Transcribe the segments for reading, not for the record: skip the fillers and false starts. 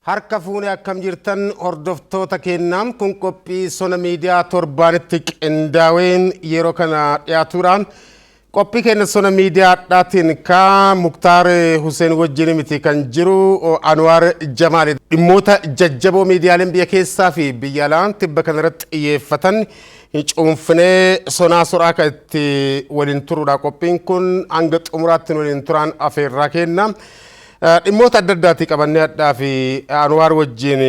Harka fuune akkam jirtan hordoftoota keenyaam kun qophii sona miidiyaa torbaanitti qindaa'een yeroo kana dhiyaatuudhaan qophii keenya sona miidiyaa dhaatiin ka Muktaar Hussein wajjin miti kan jiru Anwar Jamaal dhimmoota jajjaboo miidiyaaleen biyya keessaa fi biyya alaan tibba kanarratti xiyyeeffatan cuunfinee sonaa soraa kan itti waliin turuudha. Qophiin kun hanga xumuraatti waliin turaan afeerraa kenna. dhimmoota adda addaatti qabannee addaa fi Anwar wajjin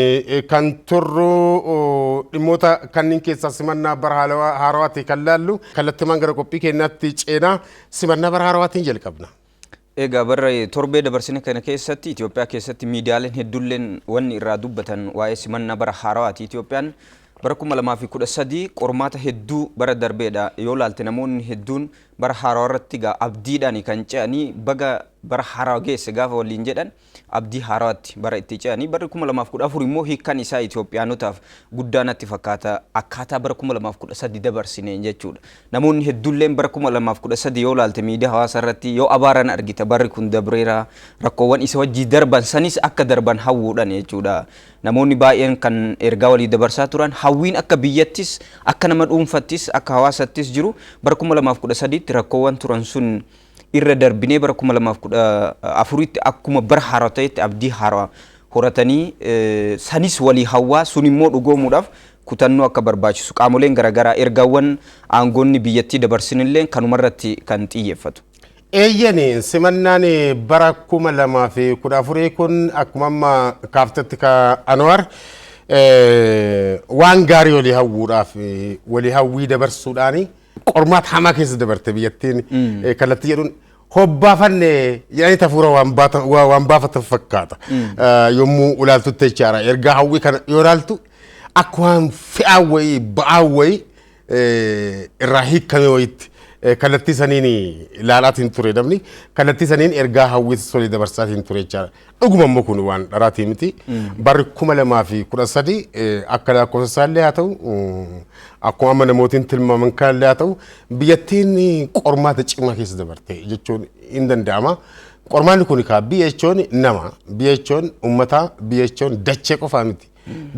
kan turru dhimmoota kanneen keessaa simannaa bara haarawaatti kan laallu kallattimaan gara qophii keenyaatti ceenaa simannaa bara haarawaatiin jalqabna. Egaa bara torbee dabarsine kana keessatti Itoophiyaa keessatti miidiyaaleen hedduulleen wanni irraa dubbatan waa'ee simannaa bara haarawaatti. Itoophiyaan bara 2013 qormaata hedduu bara darbeedha yoo laalte namoonni hedduun bara haarawaa irratti abdiidhaan kan ce'anii baga bara haarawaa geesse gaafa waliin jedhan abdii haarawaatti bara itti ce'anii bara 2014 immoo hiikkaan isaa Itoophiyaanotaaf guddaa natti fakkaata akkaataa bara 2013 dabarsine jechuudha. Namoonni hedduulleen bara 2013 yoo laalte miidiyaa hawaasaa irratti yoo abaaran argita barri kun dabreera rakkoowwan isa wajjii darban sanis akka darban hawwuudhaan jechuudha. Namoonni baay'een kan ergaa walii dabarsaa turan hawwiin akka biyyattis akka nama dhuunfattis akka hawaasattis jiru bara 2013 rakkoowwan turan sun irra darbinee bara 2014tti akkuma bara haarawaa ta'etti abdii haarawaa horatanii sanis walii hawwaa sun immoo dhugoomuudhaaf kutannoo akka barbaachisu qaamoleen garaagaraa ergaawwan aangoonni biyyattii dabarsinillee kanumarratti kan xiyyeeffatu. Eeyyanii simannaan bara 2014 kun akkuma amma kaaftetti ka Anwar waan gaarii walii hawwuudhaaf walii hawwii dabarsuudhaani qormaata hamaa keessa dabarte biyyattiin kallattii jedhuun hobbaafanne yaani tafuura waan baafatan fakkaata yommuu ulaaltutti jechaadha. Ergaa hawwii kana yoo ilaaltu akka waan fe'aa wayii ba'aa wayii irraa hiikkame wayitti kallattii saniin ilaalaatiin ture dabni kallattii saniin ergaa hawwiis solii dabarsaatiin ture jechaadha. Dhuguma immoo kun waan dharaatii miti. Barri 2013 akka lakkoofsaallee haa ta'u akkuma amma namootiin tilmaaman kanallee haa ta'u biyyattiin qormaata cimaa keessa dabarte jechuun hin danda'ama. Qormaanni kun biyya jechuun nama, biyya jechuun uummataa, biyya jechuun dachee qofaa miti.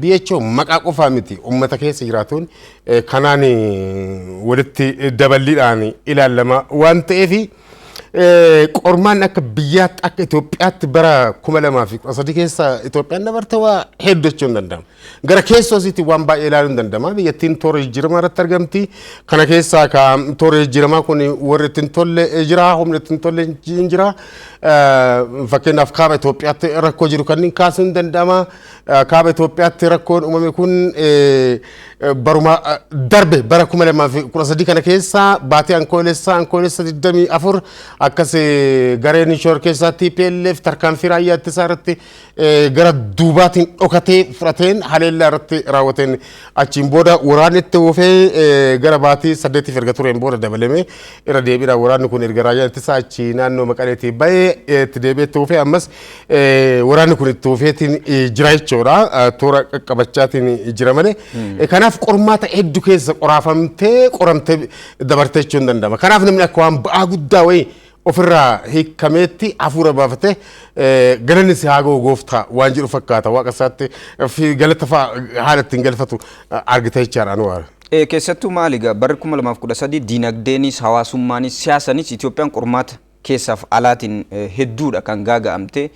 Biyya jechuun maqaa qofaa miti uummata keessa jiraatuun kanaan walitti daballiidhaan ilaalama waan ta'eef qormaan akka biyyaatti akka Itoophiyaatti bara 2013 keessa Itoophiyaan dabarte waa hedduu jechuun danda'ama. Gara keessoosiitti waan baay'ee ilaaluun hin danda'ama. Biyyattiin toora jijjiiramaa irratti argamti. Kana keessaa ka toora jijjiiramaa kun warri ittiin tolle jira, humni ittiin tolle hin jira. Fakkeenyaaf kaaba Itoophiyaatti rakkoo jiru kanneen kaasuun hin danda'ama. Kaaba Itoophiyaatti rakkoon uumame kun baruma darbe bara 2013 kana keessa baatee ankoolessa 24 akkas gareen shoor keessatti PLF tarkaanfii raayyaa ittisaa irratti gara duubaatiin dhokatee fudhateen haleellaa irratti raawwateen achiin booda waraanni itti oofee gara baatii 8 erga tureen booda dabalame irra deebiidhaan waraanni kun erga raayyaa ittisaa achi naannoo Maqaleetii bahee itti deebi'ee itti oofee ammas waraanni kun itti oofeetiin jira jechuudha toora qaqqabachaatiin jira malee kanaaf qormaata hedduu keessa qoraafamtee qoramtee dabartee jechuun hin danda'ama. Kanaaf namni akka waan ba'aa guddaa wayii ofirraa hiikameetti hafuura baafatee galanni si haa ga'u gooftaa waan jedhu fakkaata waaqa isaatti fi galata fa'aa haala ittiin galfatu argite jechaadha Anwar. Keessattuu maaligaa barri 2013 diinagdeenis hawaasummaanis siyaasanis Itoophiyaan qormaata keessaaf alaatiin hedduudha kan gaaga'amte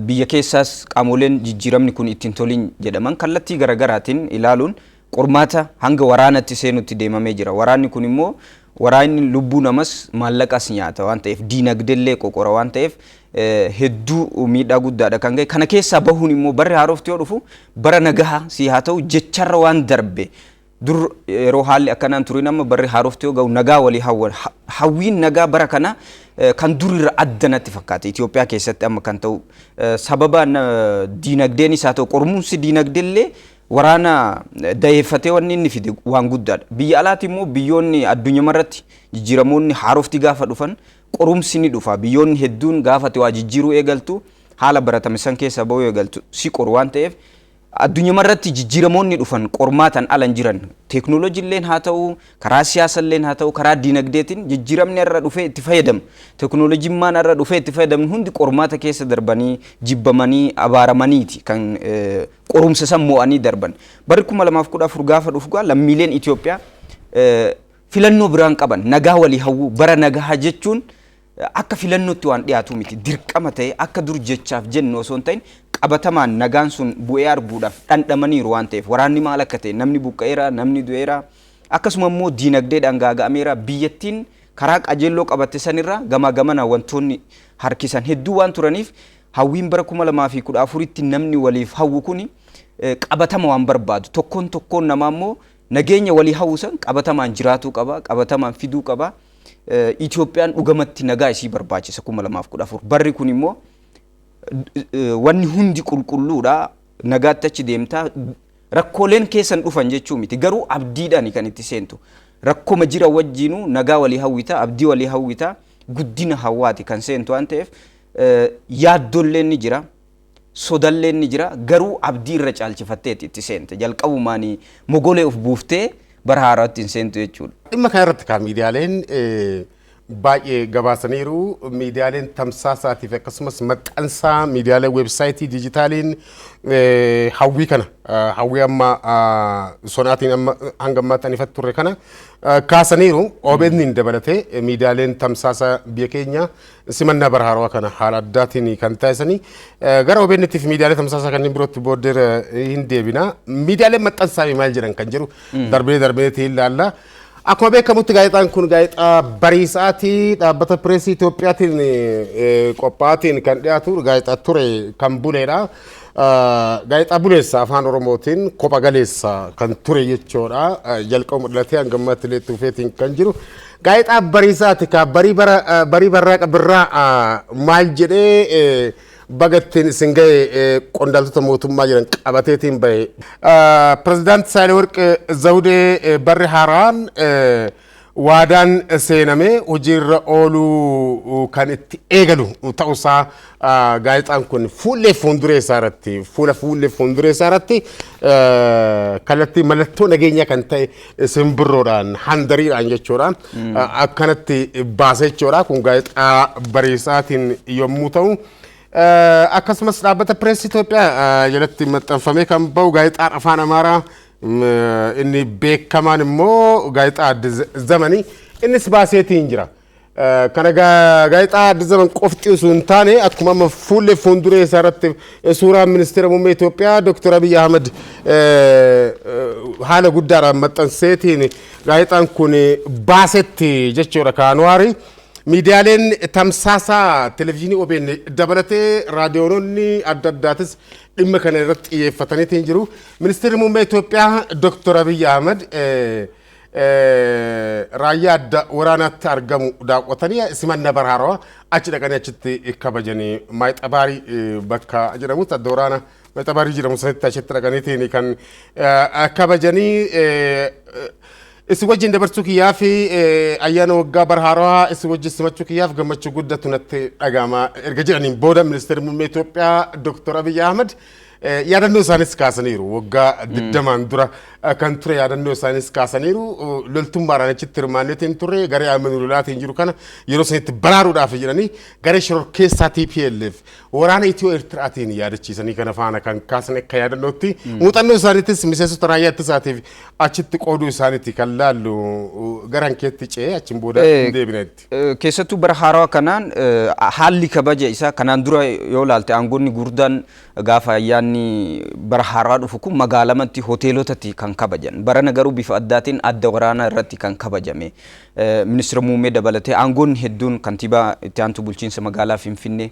biyya keessaas qaamoleen jijjiiramni kun ittiin toliin jedhaman kallattii garaagaraatiin ilaaluun qormaata hanga waraanatti seenutti deemamee jira. Waraanni kun immoo waraanni lubbuu namas maallaqas nyaata waan ta'eef diinagdeellee qoqora waan ta'eef hedduu miidhaa guddaadha kan ga'e. Kana keessaa bahuun immoo barri haarofti yoo dhufu bara nagahaa si haa ta'u jecharra waan darbe dur yeroo haalli akkanaan turin amma barri haarofti yoo ga'u nagaa walii hawwiin nagaa bara kana kan durirra addanatti fakkaata Itoophiyaa keessatti amma kan ta'u sababa diinagdeenis haa ta'u qormuunsi diinagdeellee waraana dayeeffatee wanni inni fide waan guddaadha. Biyya alaatti immoo biyyoonni addunyaa irratti jijjiiramoonni haarofti gaafa dhufan qorumsi ni dhufa. Biyyoonni hedduun gaafate waa jijjiiruu eegaltu haala baratame san keessa ba'uu eegaltu si qoru waan ta'eef addunyaa irratti jijjiiramoonni dhufan qormaatan alan jiran teknooloojiilleen haa ta'u karaa siyaasaalleen haa ta'u karaa diinagdeetiin jijjiiramni irra dhufee itti fayyadam teknooloojiimmaan irra dhufee itti fayyadamni hundi qormaata keessa darbanii jibbamanii abaaramaniiti kan qorumsa san mo'anii darban bari 2014 gaafa dhufu lammiileen Itoophiyaa filannoo biraan qaban nagaa walii hawwu bara nagaa jechuun akka filannootti waan dhiyaatu miti dirqama ta'e akka dur jechaaf jennu osoo hin ta'in qabatamaan nagaan sun bu'ee arguudhaaf dhandhamaniiru waan ta'eef waraanni maal akka ta'e namni buqqa'eera namni du'eera akkasuma immoo diinagdeedhaan gaaga'ameera biyyattiin karaa qajeelloo qabatte sanirra gamaa gamana wantoonni harkisan hedduu waan turaniif hawwiin bara 2014tti namni waliif hawwu kuni qabatama waan barbaadu tokkoon namaa immoo nageenya walii hawwisan qabatamaan jiraatuu qaba qabatamaan fiduu qaba Itoophiyaan dhugamatti nagaa isii barbaachisa 2014 barri kun immoo wanni hundi qulqulluudha nagaatti achi deemtaa rakkooleen keessan dhufan jechuu miti garuu abdiidhaan kan itti seentu rakkoma jira wajjiinu nagaa walii hawwita abdii walii hawwita guddina hawaati kan seentu waan ta'eef yaaddolleen ni jira sodalleen ni jira garuu abdii irra caalchifatteeti itti seente jalqabumaanii mogolee of buuftee bara haaraatti hin seentu jechuudha. Dhimma kana irratti kan miidiyaaleen baay'ee gabaasaniiru miidiyaaleen tamsaasaatiif akkasumas maxxansaa miidiyaalee weebsaayitii dijitaaliin hawwii kana hawwii amma sonaatiin amma hanga ammaatti anifatti turre kana kaasaniiru OBN dabalatee miidiyaaleen tamsaasa biyya keenya simannaa bara haaraa kana haala addaatiin kan taasisanii gara OBNtiif miidiyaalee tamsaasaa kanneen birootti booddee hin deebina miidiyaaleen maxxansaa maal jedhan kan jedhu darbee ilaalla. Akkuma beekamutti gaazexaan kun gaazexaa bariisaatii dhaabbata pireesii Itoophiyaatiin qophaa'aatiin kan dhiyaatu gaazexaa ture kan buleedha. Gaazexaa buleessa afaan Oromootiin kopha galeessa kan ture jechuudha. Jalqabuma dhalatee hanga ammaatti illee tuufeetiin kan jiru. Gaazexaa bariisaati ka barii barraaqa birraa maal jedhee bagattiin isin ga'e qondaaltota mootummaa jiran qabateetiin bahe. Pirezidaanti Saahilewarq Zawudee barri haaraan waadaan seenamee hojiirra ooluu kan itti eegalu ta'uusaa gaazexaan kun fuullee fuulduree isaa irratti kallattii mallattoo nageenyaa kan ta'e simbirroodhaan handariidhaan jechuudha akkanatti baasee jechuudha kun gaazexaa bariisaatiin yommuu ta'u. Akkasumas dhaabbata pireesii Itoophiyaa jalatti maxxanfamee kan bahu gaazexaan afaan Amaaraa inni beekamaan immoo gaazexaa Addis Zamanii innis baaseetiin jira. Kana gaazexaa Addis Zaman qofti osoo hin taane akkuma amma fuullee fuulduree isaa irratti suuraan ministeera muummee Itoophiyaa Dr. Abiy Ahmed haala guddaadhaan maxxanseetiin gaazexaan kun baasetti jechuudha kaanuwaarii. Miidiyaaleen tamsaasaa televezyiinii OBN dabalatee raadiyoononni adda addaatis dhimma kana irratti xiyyeeffatanii jiru. Ministeerri muummee Itoophiyaa Dr. Abiy Ahmed raayyaa adda waraanaatti argamu daawwatanii simannaa bara haaraa achi dhaqanii achitti kabajanii Maayixabaarii bakka jedhamutti adda waraana Maayixabaarii jedhamu sanitti achitti dhaqanii kan kabajanii isin wajjin dabarsuu kiyyaa fi ayyaana waggaa bara haaraa isin wajjin simachuu kiyyaaf gammachuu guddatu natti dhaga'ama erga jedhaniin booda ministeerri muummee Itoophiyaa Dr. Abiy Ahmed yaadannoo isaanis kaasaniiru waggaa 20 dura kan ture yaadannoo isaanis kaasaniiru loltummaadhaan achitti hirmaanneetiin turre garee Ahmed lolaatiin jiru kana yeroo sanitti baraaruudhaaf jedhanii garee shororkeessaa TPLF waraana Itiyoo Eertiraatiin yaadachiisanii kana faana kan kaasan akka yaadannootti muuxannoo isaaniittis miseensota raayyaa ittisaatiif achitti qooduu isaaniitti kan laallu garan keetti ce'ee achiin booda hin deebinetti. Keessattuu bara haaraa kanaan haalli kabaja isaa kanaan dura yoo laalte aangoonni gurdaan gaafa ayyaanni bara haaraa dhufu kun magaalamatti hoteelotatti kan kabajan barana garuu bifa addaatiin adda waraanaa irratti kan kabajame ministeera muummee dabalatee aangoonni hedduun kantiibaa itti aantu bulchiinsa magaalaa Finfinnee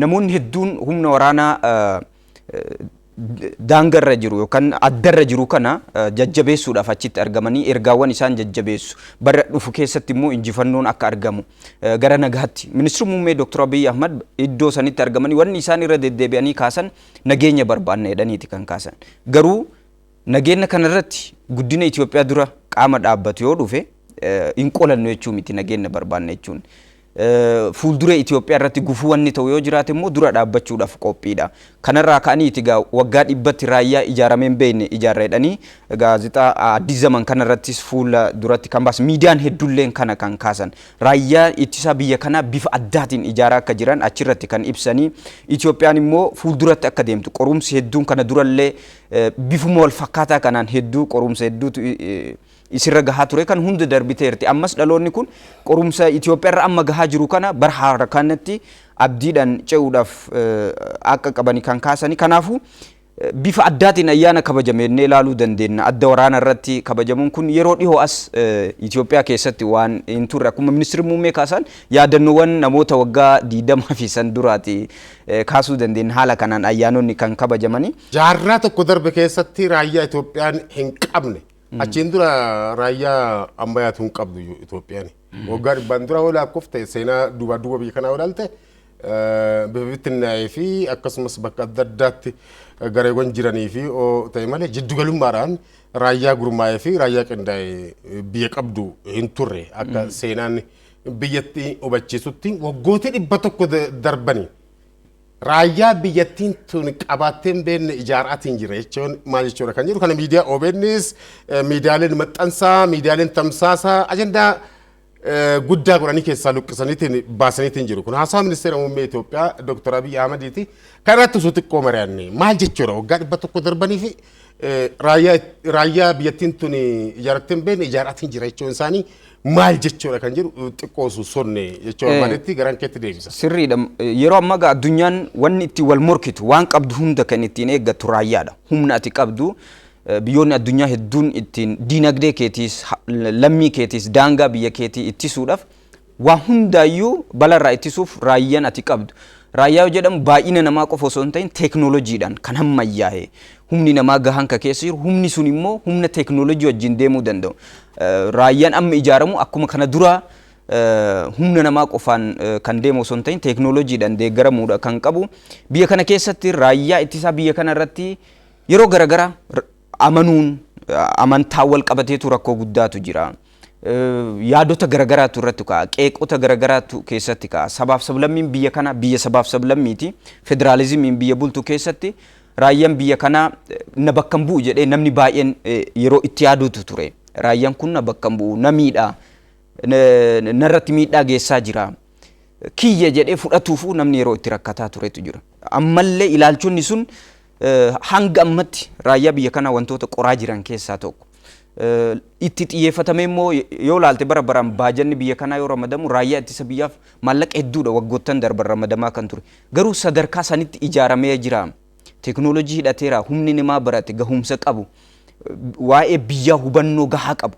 namoonni hedduun humna waraanaa daangarra jiru yookaan addarra jiru kana jajjabeessuudhaaf achitti argamanii ergaawwan isaan jajjabeessu bara dhufu keessatti immoo injifannoon akka argamu gara nagaatti ministeerri muummee Dr. Abiy Ahmed iddoo sanitti argamanii wanni isaan irra deddeebi'anii kaasan nageenya barbaanna jedhaniiti kan kaasan garuu nageenya kanarratti guddina Itoophiyaa dura qaama dhaabbatu yoo dhufe hin qolannu jechuu miti nageenya barbaanna jechuun fuuldura Itoophiyaa irratti gufuu wanni ta'u yoo jiraate immoo dura dhaabbachuudhaaf qophiidha. Kanarraa ka'aniiti egaa waggaa dhibbatti raayyaa ijaarameen beekne ijaarreedhanii gaazexaa Addis Zaman kanarrattis fuula duratti kan baasan miidiyaan hedduulleen kana kan kaasan raayyaa ittisa biyya kanaa bifa addaatiin ijaaraa akka jiran achirratti kan ibsanii Itoophiyaan immoo fuulduratti akka deemtu qorumsi hedduun kana durallee bifuma wal fakkaataa kanaan hedduu qorumsa hedduutu isirra gahaa ture kan hunda darbiteerti ammas dhaloonni kun qorumsa Itoophiyaa irra amma gahaa jiru kana bara haaraa kanatti abdiidhaan ce'uudhaaf akka qabani kan kaasani kanaafu bifa addaatiin ayyaana kabajamee ilaaluu dandeenya adda waraana irratti kabajamuun kun yeroo dhihoo as Itoophiyaa keessatti waan hin turre akkuma ministeerri muummee kaasan yaadannoowwan namoota waggaa 20 fi san duraati kaasuu dandeenya haala kanaan ayyaanonni kan kabajamani jaarraa tokko darbe keessatti raayyaa Itoophiyaan hin qabne achiin dura raayyaa ammayyaatu hin qabdu Itoophiyaan waggaa dhibbaan dura wal akkufte seenaa duuba biyya kanaa walaalte bibittinnaa'ee fi akkasumas bakka adda addaatti gareewwan jiranii fi ta'e malee jiddugalummaadhaan raayyaa gurmaa'ee fi raayyaa qindaa'ee biyya qabdu hin turre akka seenaan biyyatti hubachiisutti waggoota 100 darbanii raayyaa biyyattiin tun qabaatteen beekne ijaaraatiin jira jechuun maal jechuudha kan jedhu kana miidiyaa OBNs miidiyaaleen maxxansaa miidiyaaleen tamsaasaa ajandaa guddaa godhanii keessaa luqqisaniitiin baasaniitiin jiru kun haasaa ministeera muummee Itoophiyaa Dr. Abiy Ahmediiti kan irratti osoo xiqqoo mari'anne maal jechuudha waggaa 100 darbanii fi raayyaa biyyattiin tun ijaaratteen beekne ijaaraatiin jira jechuun isaanii maal jechuudha kan jedhu xiqqoo sonne jechuudha maalitti garan keetti deebisa. Sirriidha yeroo ammaa addunyaan wanni itti wal morkitu waan qabdu hunda kan ittiin eeggattu raayyaadha humna ati qabdu. Biyyoonni addunyaa hedduun ittiin diinagdee keetiis lammii keetiis daangaa biyya keetii ittisuudhaaf waa hundaayyuu balarraa ittisuuf raayyaan ati qabdu. Raayyaa yoo jedhamu baay'ina namaa qofa osoo hin ta'in teeknooloojiidhaan kan hammayyaa'e humni namaa gahaan ka keessa jiru humni sun immoo humna teeknooloojii wajjin deemuu danda'u. Raayyaan amma ijaaramu akkuma kana dura humna namaa qofaan kan deemu osoo hin ta'in teeknooloojiidhaan deeggaramuudha kan qabu. Biyya kana keessatti raayyaa ittisaa biyya kana irratti yeroo garaagaraa amanuun amantaa wal qabateetu rakkoo guddaatu jira. Yaadota garaagaraatu irratti ka'a qeeqota garaagaraatu keessatti ka'a sabaaf sablammiin biyya kana biyya sabaaf sablammiiti federaalizimiin biyya bultu keessatti raayyaan biyya kana na bakka hin bu'u jedhee namni baay'een yeroo itti yaadutu ture raayyaan kun na bakka hin bu'u na miidhaa narratti miidhaa geessaa jira kiyya jedhee fudhatuufu namni yeroo itti rakkataa turetu jira ammallee ilaalchonni sun hanga ammatti raayyaa biyya kana wantoota qoraa jiran keessaa tokko itti xiyyeeffatame immoo yoo ilaalte bara baraan baajanni biyya kanaa yoo ramadamu raayyaa ittisa biyyaaf maallaqa hedduudha waggoottan darban ramadamaa kan ture garuu sadarkaa sanitti ijaaramee jira teeknooloojii hidhateera humni namaa barate gahumsa qabu waa'ee biyyaa hubannoo gahaa qabu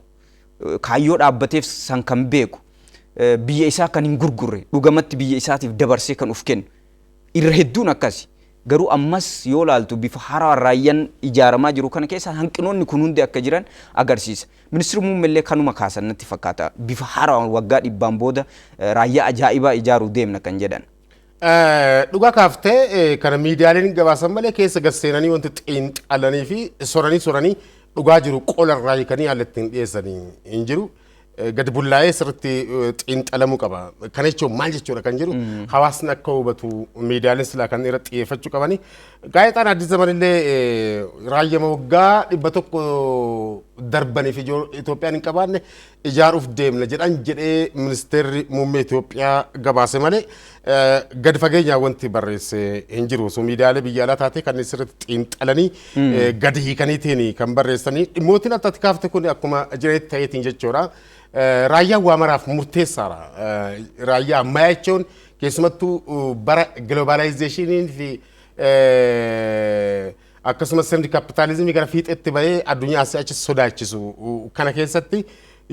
kaayyoo dhaabbateef san kan beeku biyya isaa kan hin gurgurre dhugamatti biyya isaatiif dabarsee kan uf kennu irra hedduun akkasi garuu ammas yoo ilaaltu bifa haaraa raayyaan ijaaramaa jiru kana keessa hanqinoonni kun hundi akka jiran agarsiisa. Ministeerri muummee kanuma kaasan natti fakkaata bifa haaraa waggaa 100 booda raayyaa ajaa'ibaa ijaaruu deemna kan jedhan. Dhugaa kaaftee kana miidiyaaleen gabaasan malee keessa gasseenanii wanti xiinxalanii fi soranii dhugaa jiru qola irraa hiikanii haala ittiin dhiyeessanii hin jiru. Gadi bullaa'ee sirriitti xiinxalamuu qaba. Kana jechuun maal jechuudha kan jedhu hawaasni akka hubatu miidiyaaleen silaa kan irratti xiyyeeffachuu qabani. Gaazexaan Addis Zaman illee raayyaa waggaa 100 darbanii fi Itoophiyaan hin qabaanne ijaaruuf deemna jedhan jedhee ministeerri muummee Itoophiyaa gabaase malee gadi fageenyaan wanti barreesse hin jiru. So miidiyaalee biyya alaa taatee kan sirriitti xiinxalanii gadi hiikaniitiin kan barreessanii dhimmootiin attatti kaafte kun akkuma jireetti ta'eetiin jechuudha. Raayyaan waa maraaf murteessaadha. Raayyaa ammayyaa jechuun keessumattuu bara globalizationii fi akkasumas sirni kapitaalizimii gara fiixeetti bahee addunyaa asii achi sodaachisu kana keessatti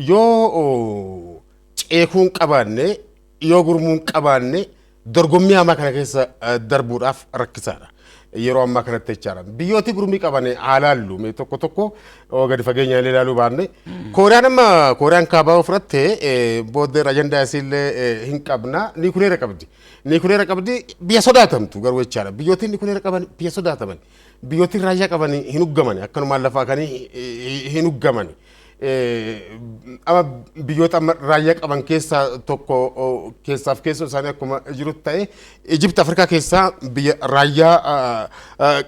yoo ceekuun qabaanne yoo gurmuun qabaanne dorgommii hamaa kana keessa darbuudhaaf rakkisaadha. Yeroo ammaa kanatti jechaadha. Biyyooti gurmii qaban haalaallu mee tokko gadi fageenyaan ilaaluu baanne Kooriyaan kaabaa ofirrattee booddee ajandaa isiillee hin qabna niikuleera qabdi. Niikuleera qabdi biyya sodaatamtu garuu jechaadha. Biyyooti niikuleera qaban biyya sodaataman. Biyyooti raayyaa qaban hin uggaman akkanumaan lafaa kan hin uggaman. ama biyyoota amma raayyaa qaban keessaa tokko keessaaf keessoo isaanii akkuma jirutti ta'e Ijipti Afrikaa keessaa biyya raayyaa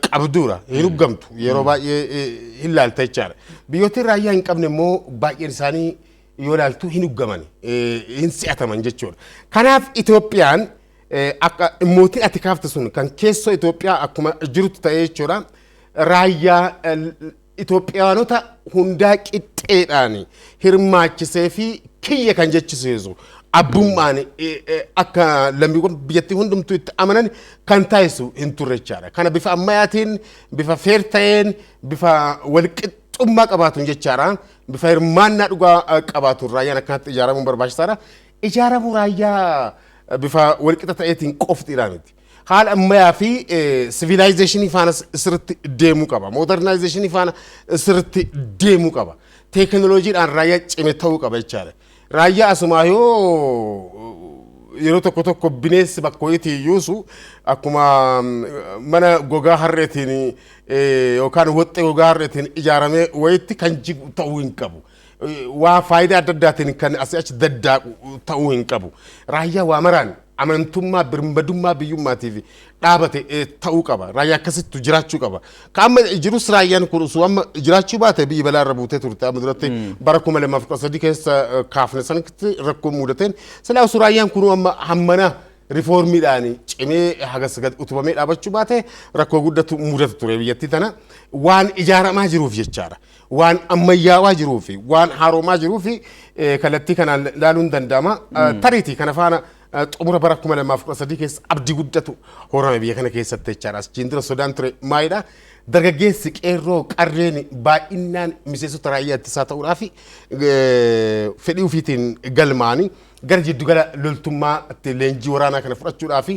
qabduudha hin huggamtu yeroo baay'ee hin laalta jechaadha. Biyyooti raayyaa hin qabne immoo baay'een isaanii yoo laaltu hin huggaman hin si'ataman jechuudha. Kanaaf Itoophiyaan akka mootiin ati kaafte sun kan keessoo Itoophiyaa akkuma jirutti ta'e jechuudha. Raayyaa Itoophiyaanota hundaa qixxeedhaan hirmaachisee fi kiyya kan jechisiisu abbummaan akka lammiiwwan biyyattii hundumtuu itti amanan kan taasisu hin turre jechaadha. Kana bifa ammayyaatiin, bifa feer ta'een, bifa walqixxummaa qabaatuun jechaadha. Bifa hirmaannaa dhugaa qabaatuun raayyaan akkanatti ijaaramuun barbaachisaadha. Ijaaramuu raayyaa bifa walqixa ta'eetiin qoftiidhaa miti. Haala ammayyaa fi civilization faana sirriitti deemuu qaba. Modernization faana sirriitti deemuu qaba. Teknooloojiidhaan raayyaa cime ta'uu qaba jechaadha. Raayyaa asumaa yoo yeroo tokko bineensi bakka ho'iitii iyyuusu akkuma mana gogaa harreetiin yookaan woxxee gogaa harreetiin ijaaramee wayitti kan jigu ta'uu hin qabu. Waa faayidaa adda addaatiin kan asii achi daddaaqu ta'uu hin qabu. Raayyaa waa maraan amantummaa birmadummaa biyyummaatiif dhaabate ta'uu qaba. Raayyaa akkasitti jiraachuu qaba. Ka amma jirus raayyaan kun osoo amma jiraachuu baate biyyi balaa irra buutee turte. Amma duratti bara 2013 keessa kaafne sanatti rakkoon mudateen silaa osoo raayyaan kun amma hammana rifoormiidhaan cimee hagas utubamee dhaabachuu baate rakkoo guddatu mudatu ture biyyattii tana waan ijaaramaa jiruuf jechaadha. Waan ammayyaawaa jiruuf waan haaromaa jiruuf kallattii kanaan ilaaluun danda'ama. Tariitii kana faana xumura bara 2013 keessa abdii guddatu horame biyya kana keessatti jechaadha. Achiin dura sodaan ture maalidha? Dargaggeessi qeerroo qarreen baay'inaan miseensota raayyaa ittisaa ta'uudhaaf fedhii ofiitiin galmaanii gara jiddugala loltummaatti leenjii waraanaa kana fudhachuudhaaf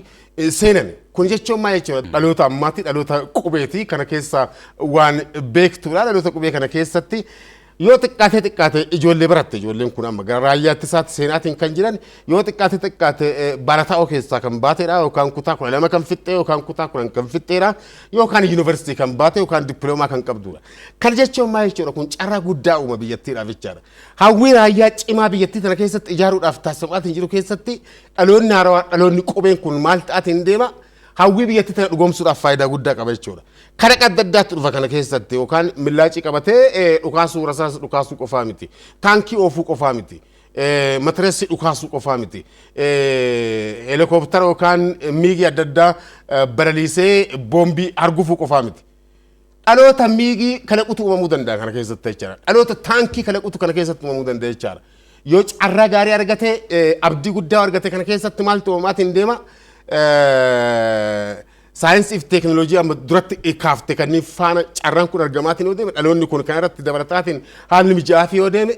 seenan. Kun jechuun maal jechuudha? Dhaloota ammaatti dhaloota qubeeti kana keessa waan beektuudha. Dhaloota qubee kana keessatti yoo xiqqaate ijoollee baratte ijoolleen kun amma gara raayyaa ittisaatti seenaatiin kan jiran yoo xiqqaate barataa keessaa kan baateedha yookaan kutaa 12 kan fixxee yookaan kutaa 10 kan fixxeedha yookaan yuunivarsiitii kan baate yookaan dippiloomaa kan qabdudha. Kana jechuun maal jechuudha? Kun carraa guddaa uuma biyyattiidhaaf jechaadha. Hawwii raayyaa cimaa biyyattii tana keessatti ijaaruudhaaf taasifamaatiin jiru keessatti dhaloonni haarawaa dhaloonni qubeen kun maal ta'atiin deema? Hawwii biyyattii tana dhugoomsuudhaaf faayidaa guddaa qaba jechuudha. Kana adda addaatti dhufa kana keessatti yookaan millaacii qabatee dhukaasuu rasaasa dhukaasuu qofaa miti. Taankii oofuu qofaa miti. Matireessi dhukaasuu qofaa miti. Heelikooptara yookaan miigii adda addaa balaliisee boombii argufuu qofaa miti. Dhaloota miigii kalaqutu uumamuu danda'a kana keessatti jechaadha. Dhaloota taankii kalaqutu kana keessatti uumamuu danda'a jechaadha. Yoo carraa gaarii argate abdii guddaa argate kana keessatti maaltu uumamaatiin deema? Saayinsii fi teeknooloojii amma duratti kaafte kanneen faana carraan kun argamaatiin yoo deeme dhaloonni kun kan irratti dabalataatiin haalli mijaa'aa fi yoo deeme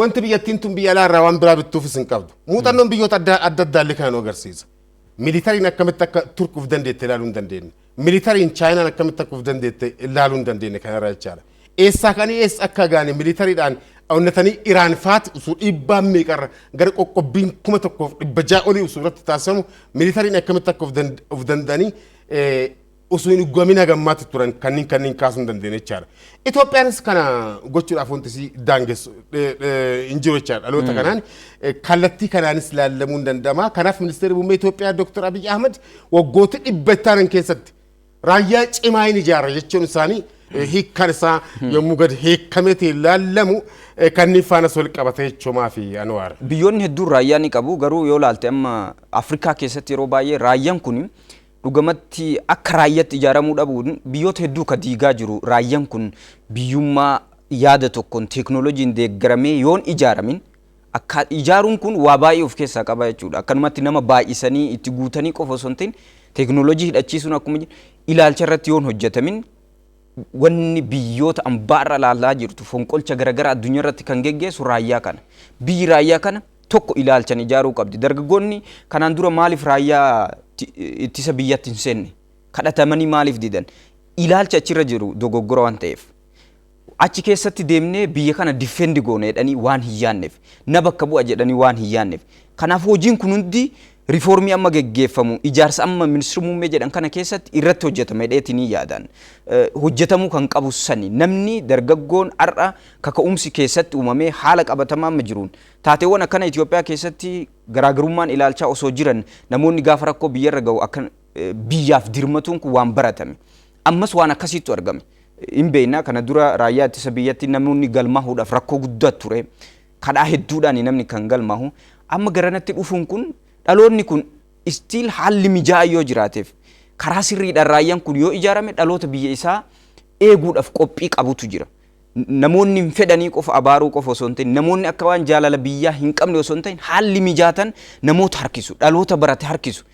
wanti biyyattiin tun biyya alaa irraa waan biraa bittuufis hin qabdu. Muuxannoon biyyoota adda addaallee kana nu agarsiisa. Militariin akkamitti akka turkuuf dandeette ilaaluu hin dandeenye. Militariin chaayinaan akkamitti akka uf dandeette ilaaluu hin dandeenye kana irraa jechaadha. Eessaa kan eessa akka gaane militariidhaan onnatanii Iraan faati usuu dhiibbaan meeqarra gara qoqqobbiin 1,600 olii usuu irratti taasifamu militariin akkamitti akka uf danda'anii usuu hin dhuggamina gammaatti turan kanneen kaasuu hin dandeenye jechaadha. Itoophiyaanis kana gochuudhaaf wanti si daangessu hin jiru jechaadha. Dhaloota kanaan kallattii kanaanis ilaalamuu hin danda'ama. Kanaaf ministeerri muummee Itoophiyaa Dr. Abiy Ahmed waggoota 100 keessatti raayyaa cimaa hin ijaarra jechuun isaanii hiikkaan isaa yommuu gad hiikkameeti ilaalamu kanneen faana sol qabatee jechuumaa fi Anwaar. Biyyoonni hedduun raayyaa ni qabu garuu yoo ilaalte amma Afrikaa keessatti yeroo baay'ee raayyaan kun dhugamatti akka raayyaatti ijaaramuu dhabuun biyyoota hedduu ka diigaa jiru. Raayyaan kun biyyummaa yaada tokkoon teeknooloojiin deeggaramee yoon ijaaramin akka ijaaruun kun waa baay'ee of keessaa qaba jechuudha. Akkanumatti nama baay'isanii itti guutanii qofa osoo hin ta'in teeknooloojii hidhachiisuun akkuma ilaalcha irratti yoon hojjetamin wanni biyyoota ambaarra laalaa jirtu fonqolcha garagara addunyaa irratti kan geggeessu raayyaa kana. Biyyi raayyaa kana tokko ilaalchan ijaaruu qabdi. Dargaggoonni kanaan dura maaliif raayyaa ittisa biyyatti hin seenne? Kadhatamanii maaliif didan? Ilaalcha achirra jiru dogoggora waan ta'eef. Achi keessatti deemnee biyya kana difendi goone jedhanii waan hin yaanneef. Na bakka bu'a jedhanii waan hin yaanneef. Kanaaf hojiin kun hundi riifoormii amma geggeeffamu ijaarsa amma ministeera muummee jedhan kana keessatti irratti hojjetame dheetinii yaadan hojjetamuu kan qabu sani namni dargaggoon har'a kaka'umsi keessatti uumamee haala qabatamaa amma jiruun taateewwan akkana Itoophiyaa keessatti garaagarummaan ilaalchaa osoo jiran namoonni gaafa rakkoo biyyarra ga'u akka biyyaaf dirmatuun kun waan baratame ammas waan akkasiitu argame hin beekna kana dura raayyaa ittisa biyyatti namoonni galmaahuudhaaf rakkoo guddaa ture kadhaa hedduudhaan namni kan galmaahu amma garanatti dhufuun kun dhaloonni kun istiil haalli mijaa'aa yoo jiraateef karaa sirriidhaan raayyaan kun yoo ijaarame dhaloota biyya isaa eeguudhaaf qophii qabutu jira. Namoonni hin fedhanii qofa abaaruu qofa osoo hin ta'in namoonni akka waan jaalala biyyaa hin qabne osoo hin ta'in haalli mijaatan namoota harkisu dhaloota barate harkisu.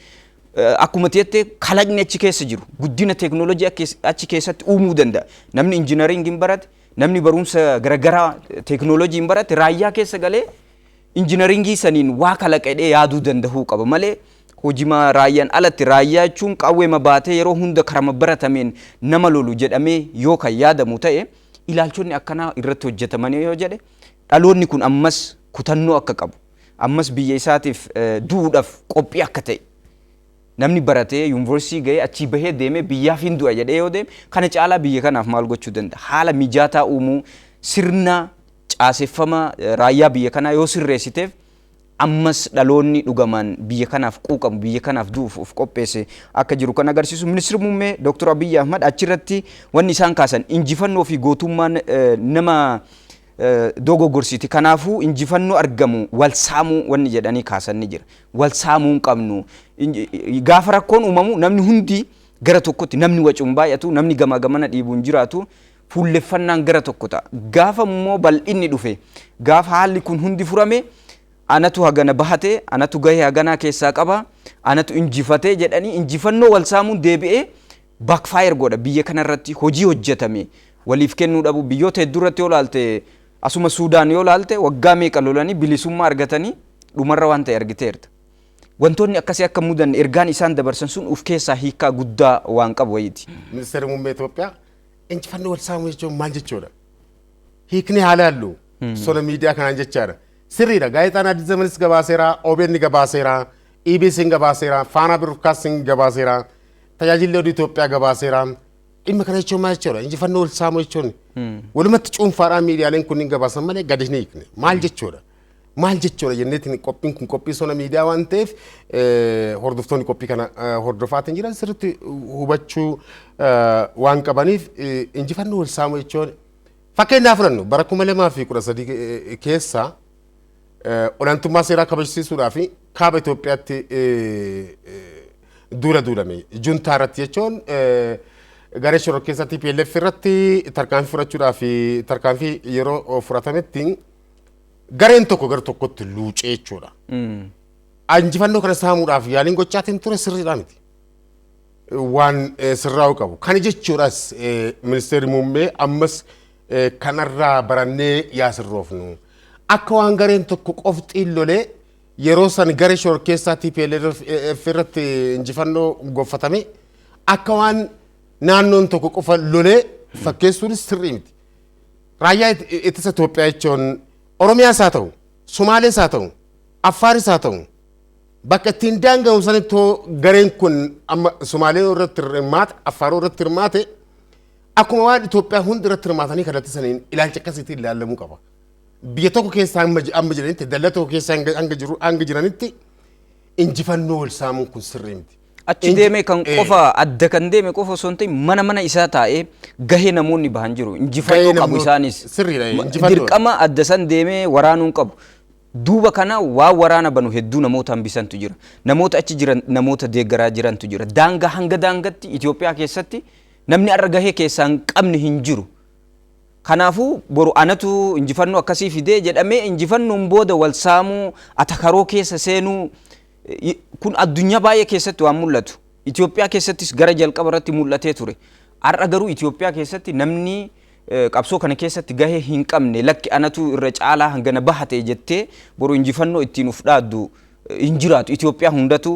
Akkuma ta'etti kalaqni achi keessa jiru guddina teeknooloojii achi keessatti uumuu danda'a. Namni injiinaringiin barate namni barumsa garaagaraa teeknooloojii barate raayyaa keessa galee injiinaringii saniin waa kalaqedhee yaaduu danda'uu qaba malee hojima raayyaan alatti raayyaa jechuun qawweema baatee yeroo hunda karama baratameen nama lolu jedhamee yoo kan yaadamu ta'e ilaalchonni akkanaa irratti hojjetamanii yoo jedhe dhaloonni kun ammas kutannoo akka qabu ammas biyya isaatiif duudhaaf qophii akka ta'e namni baratee yuunivarsiitii ga'ee achii bahee deemee biyyaaf hin du'a jedhee yoo deeme kana caalaa biyya kanaaf maal gochuu danda'a haala mijaataa uumuu sirna caaseffama raayyaa biyya kanaa yoo sirreessiteef ammas dhaloonni dhugamaan biyya kanaaf quuqamu biyya kanaaf du'uuf qopheesse akka jiru kan agarsiisu ministeerri muummee Dr. Abiy Ahmad achirratti wanni isaan kaasan injifannoo fi gootummaan nama dogoggorsiiti kanaafuu injifannoo argamu wal saamuu wanni jedhanii kaasan ni jira wal saamuu hin qabnu gaafa rakkoon uumamu namni hundi gara tokkotti namni wacuun baay'atu namni gamaa gamana dhiibuun jiraatu fuulleffannaan gara tokko ta'a gaafa immoo bal'inni dhufe gaafa haalli kun hundi furame anatu hagana bahate anatu gahee haganaa keessaa qaba anatu injifatee jedhanii injifannoo wal saamuun deebi'ee backfire godha biyya kanarratti hojii hojjetame waliif kennuu dhabu biyyoota hedduurratti yoo laalte asuma Suudaan yoo laalte waggaa meeqa lolanii bilisummaa argatanii dhumarra waan ta'e argiteerta wantoonni akkasii akka mudan ergaan isaan dabarsan sun uf keessaa hiikaa guddaa waan qabu wayiiti. Ministeerri muummee Itoophiyaa injifannoo wal saamuu jechuun maal jechuudha? Hiikni haala halluu sola miidiyaa kanaan jechaadha. Sirriidha gaazexaan Addis Zamanis gabaaseera, OBN gabaaseera, EBS gabaaseera, Faanaa Broadcasting gabaaseera, tajaajilli oduu Itoophiyaa gabaaseera. Dhimma kana jechuun maal jechuudha? Injifannoo wal saamuu jechuun walumatti cuunfaadhaan miidiyaaleen kunniin gabaasan malee gadi hin hiikne. Maal jechuudha? Maal jechuudha jenneetiin qophiin kun qophii sola miidiyaa waan ta'eef hordoftoonni qophii kana hordofaatiin jiran sirriitti hubachuu waan qabaniif injifannoo wal saamuu jechuun fakkeenyaaf fudhannu bara 2013 keessa olaantummaa seeraa kabachiisuudhaaf kaaba Itoophiyaatti duulame juntaa irratti jechuun garee shoror keessatti PLF irratti tarkaanfii fudhachuudhaaf tarkaanfii yeroo fudhatametti gareen tokko gara tokkotti luucee jechuudha. Injifannoo kana saamuudhaaf yaaliin gochaatiin ture sirriidhaa miti. Waan sirraa'uu qabu. Kana jechuudhaas ministeerri muummee ammas kanarraa barannee yaa sirroofnu. Akka waan gareen tokko qofxiin lolee yeroo san garee shoror keessatti PLF irratti injifannoo gonfatame akka waan naannoon tokko qofa lolee fakkeessuunis sirrii miti. Raayyaa ittisa Itoophiyaa jechuun Oromiyaas haa ta'u, Somaalees haa ta'u, Affaaris haa ta'u, bakka ittiin daanga'u sanitti gareen kun amma Somaalee irratti hirmaate, Affaar irratti hirmaate, akkuma waan Itoophiyaa hundi irratti hirmaatanii kallattii saniin ilaalcha akkasiitiin ilaalamuu qaba. Biyya tokko keessa amma jiranitti, dallaa tokko keessa hanga jiranitti injifannoo wal saamuun kun sirrii miti. Achi deemee kan qofa adda kan deeme qofa osoo hin ta'in mana isaa taa'ee gahee namoonni bahan jiru injifannoo qabu isaanis dirqama adda san deemee waraanuun qabu duuba kana waa waraana banu hedduu namoota hambisantu jira namoota achi jiran namoota deeggaraa jirantu jira daangaa hanga daangatti Itoophiyaa keessatti namni arra gahee keessaa hin qabne hin jiru kanaafuu boru anatu injifannoo akkasii fidee jedhamee injifannoon booda wal saamuu atakaroo keessa seenuu kun addunyaa baay'ee keessatti waan mul'atu Itoophiyaa keessattis gara jalqaba irratti mul'atee ture har'a garuu Itoophiyaa keessatti namni qabsoo kana keessatti gahee hin qabne lakki anatu irra caalaa hangana bahate jettee boru injifannoo ittiin uf dhaaddu hin jiraatu Itoophiyaa hundatu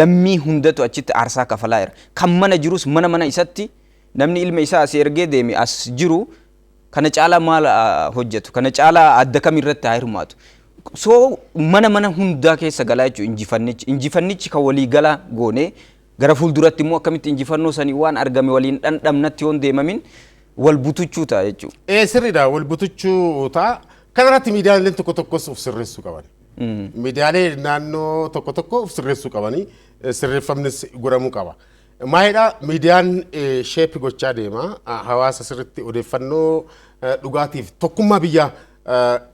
lammii hundatu achitti aarsaa kafalaa jira kan mana jirus mana isatti namni ilma isaa as ergee deeme as jiru kana caalaa maal hojjetu kana caalaa adda kam irratti haa hirmaatu So mana hundaa keessa galaa jechuudha injifannichi kan walii galaa goone gara fuulduratti immoo akkamitti injifannoo sanii waan argame waliin dhandhamnatti yoon deemamin wal butuchuu ta'a jechuudha. Sirriidha wal butuchuu ta'a. Kanarratti miidiyaaleen tokko tokkos of sirreessuu qaban. Miidiyaalee naannoo tokko of sirreessuu qabanii sirreeffamnis godhamuu qaba. Maayidhaa miidiyaan sheepi gochaa deema hawaasa sirriitti odeeffannoo dhugaatiif tokkummaa biyyaa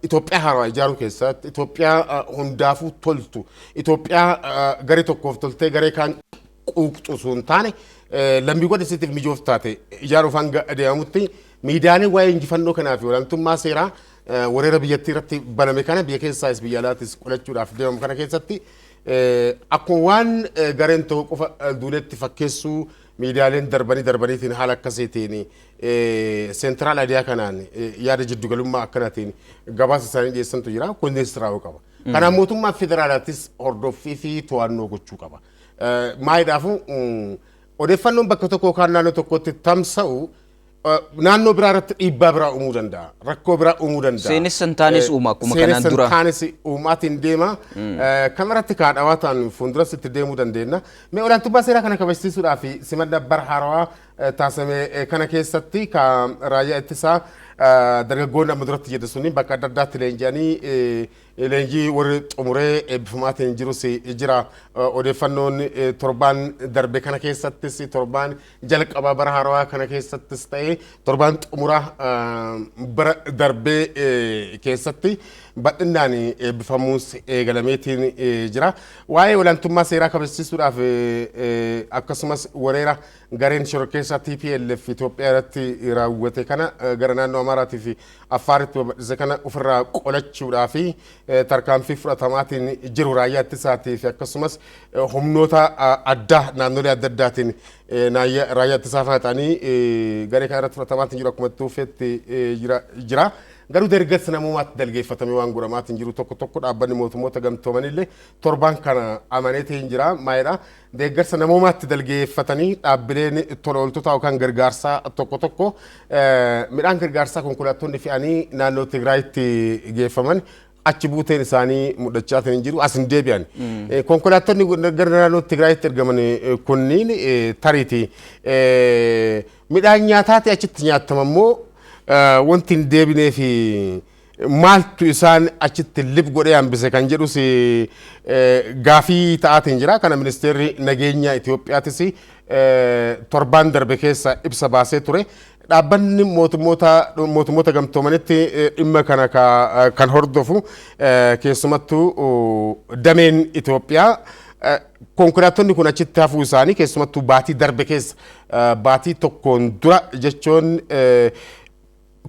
Itoophiyaa haaraa ijaaruu keessatti Itoophiyaa hundaafuu toltu Itoophiyaa garee tokkoof toltee garee kaan quuqxu sun taane lammiiwwan isiitiif mijooftaate ijaaruuf hanga adeemamutti miidiyaaleen waa'ee injifannoo kanaaf olaantummaa seeraa wareera biyyattii irratti baname kana biyya keessaas biyya alaatis qolachuudhaaf deemamu kana keessatti akkuma waan gareen tokko qofa duuletti fakkeessuu miidiyaaleen darbaniitiin haala akkasiitiin seentiraal adiyaa kanaan yaada jiddugalummaa akkanaatiin gabaasa isaanii dhiyeessantu jira kunis raawuu qaba. Kanaaf mootummaa federaalaattis hordoffii fi to'annoo gochuu qaba. Maayidhaafu odeeffannoon bakka tokko kan naannoo tokkotti tamsa'u naannoo biraa irratti dhiibbaa biraa uumuu danda'a. Rakkoo biraa uumuu danda'a. Seenessan taanes uuma akkuma kanaan dura. Seenessan taanes uumaatiin deema. Kanarratti kaadhawaa ta'an fuulduras itti deemuu dandeenya. Mee olaantummaa seeraa kana kabachiisuudhaaf simannaa bara haarawaa taasifame kana keessatti kan raayyaa ittisaa dargaggoonni amma duratti jedhe suni bakka adda addaatti leenjii warri xumuree eebbifamaatiin jirus jira odeeffannoon torbaan darbe kana keessattis torbaan jalqabaa bara haarawaa kana keessattis ta'ee torbaan xumuraa bara darbee keessatti bal'inaan eebbifamuus eegalameetiin jira. Waa'ee olaantummaa seeraa kabachiisuudhaaf akkasumas wareera gareen shororkeessaa TPLF Itoophiyaa irratti raawwate kana gara naannoo Amaaraatii fi Affaaritti babal'ise kana ofirraa qolachuudhaaf tarkaanfii fudhatamaatiin jiru raayyaa ittisaatii fi akkasumas humnoota addaa naannolee adda addaatiin raayyaa ittisaa fudhatanii garee kana irratti fudhatamaatiin jiru akkuma tuufetti jira. Garuu deeggarsa namoomaatti dalgeeffatamee waan godhamaatiin jiru tokko dhaabbanni mootummoota gamtoomanillee torbaan kana amaneetiin jira. Maayidhaa deeggarsa namoomaatti dalgeeffatanii dhaabbileen tola ooltotaa yookaan gargaarsaa tokko midhaan gargaarsaa konkolaattonni fe'anii naannoo Tigraayitti geeffaman achi buuteen isaanii mudachaatiin jiru as hin deebi'an. Konkolaattonni gara naannoo Tigraayitti ergaman kunniin tariiti midhaan nyaataati achitti nyaatamu wanti hin deebinee fi maaltu isaan achitti lib godhee hambise kan jedhus gaafii ta'aatiin jira. Kana ministeerri nageenya Itoophiyaattis torbaan darbe keessa ibsa baasee ture. Dhaabbanni mootummoota gamtoomanitti dhimma kana kan hordofu keessumattuu dameen Itoophiyaa konkolaattonni kun achitti hafuu isaanii keessumattuu baatii darbe keessa baatii tokkoon dura jechuun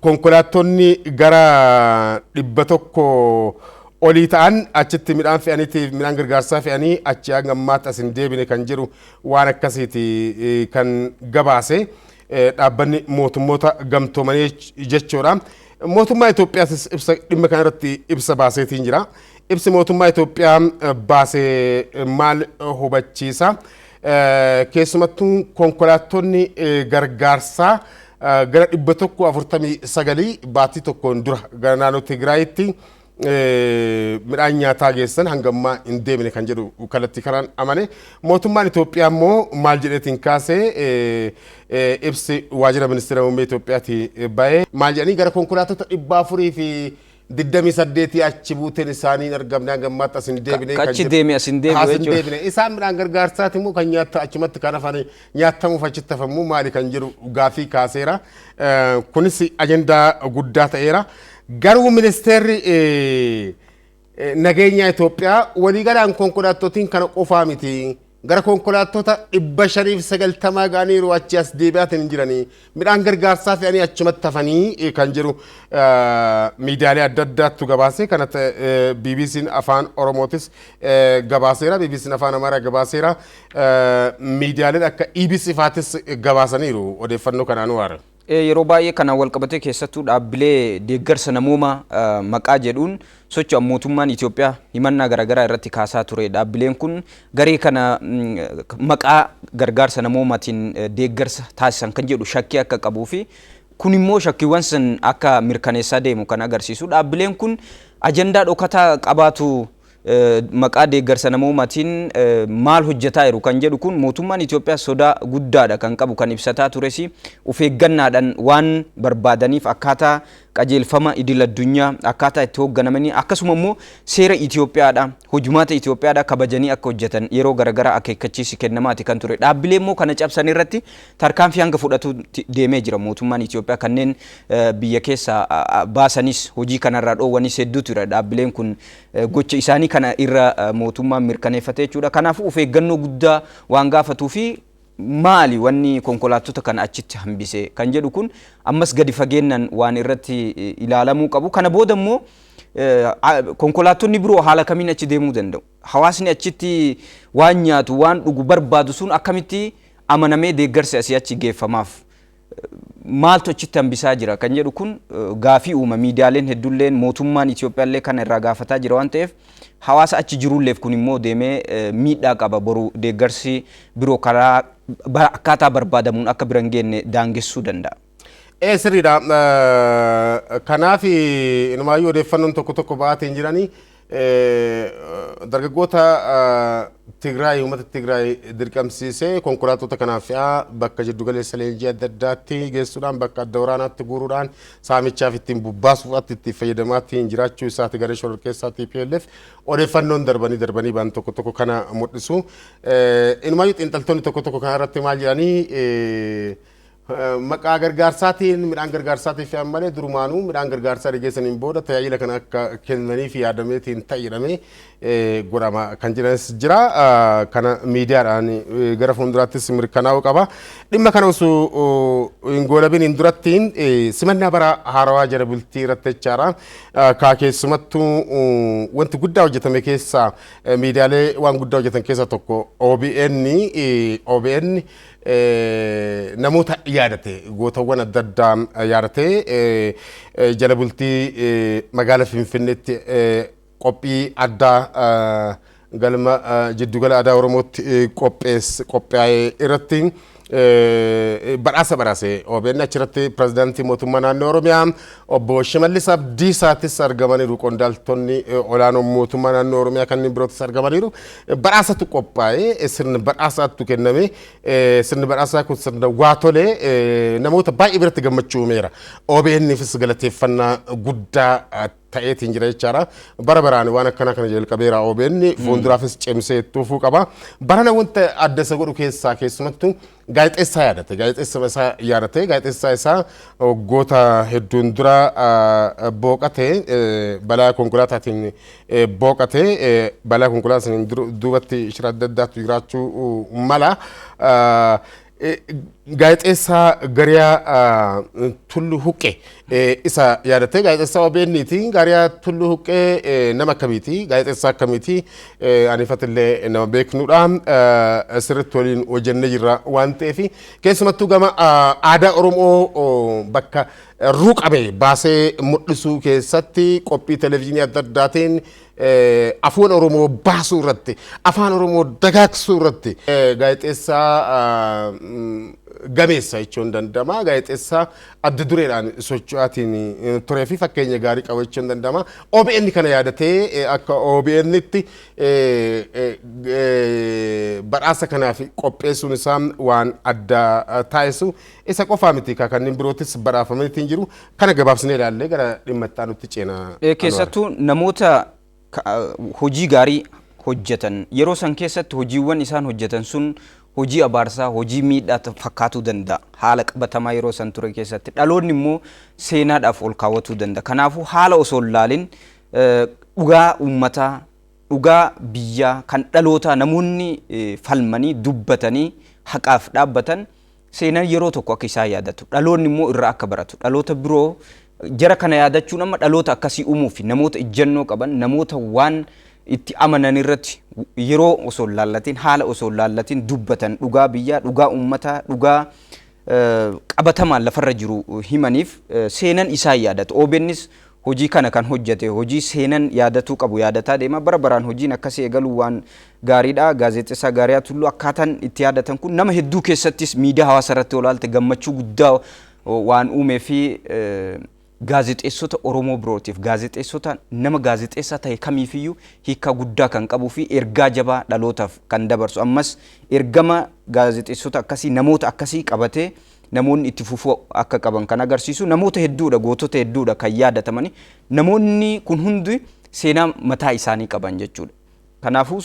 konkolaattonni gara 100 olii ta'an achitti midhaan fe'aniitiif midhaan gargaarsaa fe'anii achi hanga ammaatti as hin deebine kan jiru waan akkasiiti kan gabaase dhaabbanni mootummoota gamtoomanii jechuudha. Mootummaa Itoophiyaatis ibsa dhimma kana irratti ibsa baaseetiin jira. Ibsi mootummaa Itoophiyaa baasee maal hubachiisa? Keessumattuu konkolaattonni gargaarsaa gara 149 baatii tokkoon dura gara naannoo Tigraayitti midhaan nyaataa geessan hanga ammaa hin deemine kan jedhu kallattii kanaan amane. Mootummaan Itoophiyaa immoo maal jedheetiin kaasee ibsi waajjira ministeera muummee Itoophiyaati ba'ee maal jedhanii gara konkolaattota 400 fi 28 achi buuteen isaanii argamne hanga ammaatti as hin deebine kan jedhu. As hin deebine isaan midhaan gargaarsaati immoo kan nyaata achumatti kan hafan nyaatamuuf achitti hafamuu maali kan jedhu gaafii kaaseera. Kunis ajendaa guddaa ta'eera. Garuu ministeerri nageenya Itoophiyaa waliigalaan konkolaattotiin kana qofaa miti. Gara konkolaattota 590 gaaniiru achi as deebi'aatiin jiranii midhaan gargaarsaa fe'anii achumatti hafanii kan jiru miidiyaalee adda addaattu gabaase. Kanatti BBC'n afaan Oromootis gabaaseera. BBC'n afaan Amaaraa gabaaseera. Miidiyaaleen akka EBC faatis gabaasaniiru odeeffannoo kanaan waara. Yeroo baay'ee kana wal qabatee keessattuu dhaabbilee deeggarsa namoomaa maqaa jedhuun socho'an mootummaan Itoophiyaa himannaa garaagaraa irratti kaasaa ture. Dhaabbileen kun garee kana maqaa gargaarsa namoomaatiin deeggarsa taasisan kan jedhu shakkii akka qabuu fi kun immoo shakkiiwwan san akka mirkaneessaa deemu kan agarsiisu. Dhaabbileen kun ajandaa dhokataa qabaatu maqaa deeggarsa namoomaatiin maal hojjetaa jiru kan jedhu kun mootummaan Itoophiyaa sodaa guddaadha kan qabu kan ibsataa tures of eeggannaadhaan waan barbaadaniif akkaataa qajeelfama idil addunyaa akkaataa itti hoogganamanii akkasuma immoo seera Itoophiyaadha hojumaata Itoophiyaadha kabajanii akka hojjetan yeroo garagara akeekkachiisi kennamaati kan ture dhaabbilee immoo kana cabsan irratti tarkaanfii hanga fudhatu deemee jira mootummaan Itoophiyaa kanneen biyya keessa baasanis hojii kanarraa dhoowwanis hedduutu jira dhaabbileen kun gocha isaanii kana irra mootummaan mirkaneeffatee jechuudha kanaafuu of eeggannoo guddaa waan gaafatuu fi maali wanni konkolaattota kana achitti hambise kan jedhu kun ammas gadi fageennan waan irratti ilaalamuu qabu kana booda immoo konkolaattonni biroo haala kamiin achi deemuu danda'u hawaasni achitti waan nyaatu waan dhugu barbaadu sun akkamitti amanamee deeggarsi asii achi geeffamaaf maaltu achitti hambisaa jira kan jedhu kun gaafii uuma miidiyaaleen hedduulleen mootummaan Itoophiyaallee kana irraa gaafataa jira waan ta'eef hawaasa achi jirulleef kun immoo deemee miidhaa qaba boru deeggarsi biroo karaa akkaataa barbaadamuun akka biran geenne daangessuu danda'a. Sirriidha. Kanaaf inumaayyuu odeeffannoon tokko ba'aatiin jiranii dargaggoota Tigraay uummata Tigraay dirqamsiisee konkolaattota kanaaf fe'aa bakka jiddu galeessa leenjii adda addaatti geessuudhaan bakka adda waraanaatti guuruudhaan saamichaaf ittiin bubbaasuudhaatti itti fayyadamaatti jiraachuu isaati gara shororkeessaa TPLF odeeffannoon darbanii baan tokko kana mul'isu. Inumaayyuu xiinxaltoonni tokko kana irratti maal jedhanii maqaa gargaarsaatiin midhaan gargaarsaatiin fe'an malee durumaanuu midhaan gargaarsaa dhiyeessaniin booda tajaajila kana akka kennaniif yaadameetiin ta'edhamee godhama kan jiranis jira kana miidiyaadhaan gara fuulduraattis mirkanaa'uu qaba dhimma kana osoo hin goolabiniin durattiin simannaa bara haarawaa jala bultii irratti jechaadha keessumattuu wanti guddaa hojjetame keessaa miidiyaalee waan guddaa hojjetan keessaa tokko OBN namoota yaadate gootawwan adda addaa yaadate jala bultii magaalaa Finfinneetti qophii addaa galma jiddugala aadaa Oromootti qophaa'e irratti badhaasa OBN achirratti pirezidaantii mootummaa naannoo Oromiyaa obbo Shimallis Abdiisaatis argamaniiru qondaaltonni olaanoo mootummaa naannoo Oromiyaa kanneen birootis argamaniiru badhaasatu qophaa'e sirni badhaasaatu kenname sirni badhaasaa kun sirna waa tolee namoota baay'ee biratti gammachuu uumeera OBN'ifis galateeffannaa guddaa ta'eetiin jira jechaadha bara baraan waan akkana kana jalqabeera OBN fuulduraafis cimsee tuufuu qaba barana wanta adda isa godhu keessaa keessumattuu gaazexeessaa isaa waggoota hedduun dura booqatee balaa konkolaataatiin booqatee balaa konkolaataan duubatti shira adda addaatu jiraachuu mala gaazexeessaa Gariyaa Tullu Huqqee isa yaadate gaazexeessaa OBN'ti Gariyaa Tullu Huqqee nama akkamiiti gaazexeessaa akkamiiti anifatillee nama beeknudha sirriitti waliin hojjennee jirra waan ta'eef keessumattuu gama aadaa Oromoo bakka ruuqame baasee mul'isuu keessatti qophii televezyiinii adda addaatiin afaan Oromoo baasuu irratti afaan Oromoo dagaagsuu irratti gaazexeessaa gameessa jechuun danda'ama gaazexeessaa adda dureedhaan socho'aatiin turee fi fakkeenya gaarii qabu jechuun danda'ama OBN kana yaadatee akka OBN'tti badhaasa kanaaf qopheessuun isaa waan adda taasisu isa qofaa miti kanneen birootis badhaafamanii jiru kana gabaabsinee ilaallee gara dhimma itti aanutti ceena keessattuu namoota hojii gaarii hojjetan yeroo san keessatti hojiiwwan isaan hojjetan sun hojii abaarsaa hojii miidhaa fakkaatuu danda'a haala qabatamaa yeroo san ture keessatti dhaloonni immoo seenaadhaaf ol kaawwatuu danda'a kanaafuu haala osoo ilaalin dhugaa uummataa dhugaa biyyaa kan dhalootaa namoonni falmanii dubbatanii haqaaf dhaabbatan seenaan yeroo tokko akka isaan yaadatu dhaloonni immoo irraa akka baratu dhaloota biroo jara kana yaadachuun amma dhaloota akkasii uumuuf namoota ijjannoo qaban namoota waan itti amanan irratti yeroo osoo laallatiin haala osoo laallatiin dubbatan dhugaa biyyaa dhugaa uummataa dhugaa qabatamaan lafarra jiru himaniif seenan isaa yaadatu OBN'is hojii kana kan hojjete hojii seenan yaadatuu qabu yaadataa deema bara baraan hojiin akkasii eegaluu waan gaariidha gaazexeessaa Gariyaa Tulluu akkaataan itti yaadatan kun nama hedduu keessattis miidiyaa hawaasa irratti olaalte gammachuu guddaa waan uumee fi gaazexeessota Oromoo birootiif gaazexeessota nama gaazexeessaa ta'e kamiifiyyuu hiika guddaa kan qabuu fi ergaa jabaa dhalootaaf kan dabarsu ammas ergama gaazexeessota akkasii namoota akkasii qabatee namoonni itti fufuu akka qaban kan agarsiisu namoota hedduudha gootota hedduudha kan yaadatamani namoonni kun hundi seenaa mataa isaanii qaban jechuudha. Kanaafuu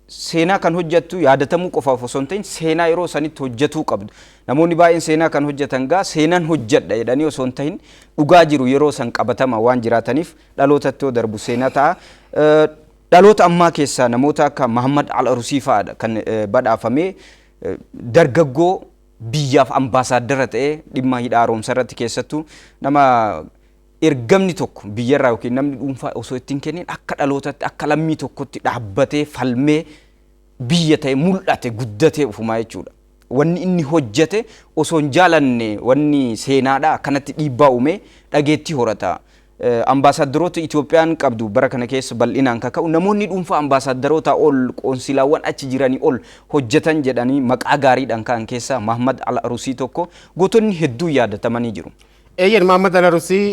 seenaa kan hojjettu yaadatamuu qofaaf osoo hin ta'in seenaa yeroo sanitti hojjetuu qabdu. Namoonni baay'een seenaa kan hojjetan gaa seenaan hojjedha jedhanii osoo hin ta'in dhugaa jiru yeroo san qabatama waan jiraataniif dhalootatti yoo darbu seenaa ta'a. Dhaloota ammaa keessaa namoota akka Mahammad Al-Arusii fa'aadha kan badhaafamee dargaggoo biyyaaf ambaasaaddara ta'ee dhimma hidha haaromsa irratti keessattuu nama ergamni tokko biyyarraa yookiin namni dhuunfaa osoo ittiin kennin akka dhalootatti akka lammii tokkotti dhaabbatee falmee biyya ta'e mul'ate guddatee ufumaa jechuudha. Wanni inni hojjete osoo hin jaalanne wanni seenaadha akkanatti dhiibbaa uume dhageettii horata. Ambaasaaddoroota Itoophiyaan qabdu bara kana keessa bal'inaan kaka'u namoonni dhuunfaa ambaasaaddoroota ol qoonsilaawwan achi jiranii ol hojjetan jedhanii maqaa gaariidhaan ka'an keessaa Mahammad Al-Arusii tokko gootonni hedduu yaadatamanii jiru. Eeyyan Mahammad Al-Arusii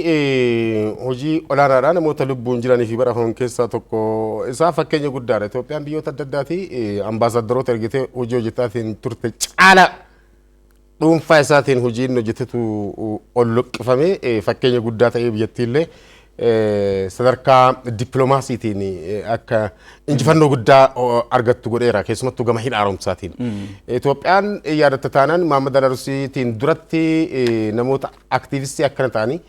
hojii olaanaadhaan namoota lubbuun jiranii fi badhaafaman keessaa tokko isaa fakkeenya guddaadha. Itoophiyaan biyyoota adda addaati ambaasaaddoroota ergitee hojii hojjetaatiin turte caala dhuunfaa isaatiin hojiin hojjetetu ol luqqifame fakkeenya guddaa ta'ee biyyattiillee sadarkaa dippiloomaasiitiin akka injifannoo guddaa argattu godheera keessumattuu gama hidha haaromsaatiin. Itoophiyaan yaadatta taanaan Mahammad Al-Arusiitiin duratti namoota aktiivistii akkana ta'anii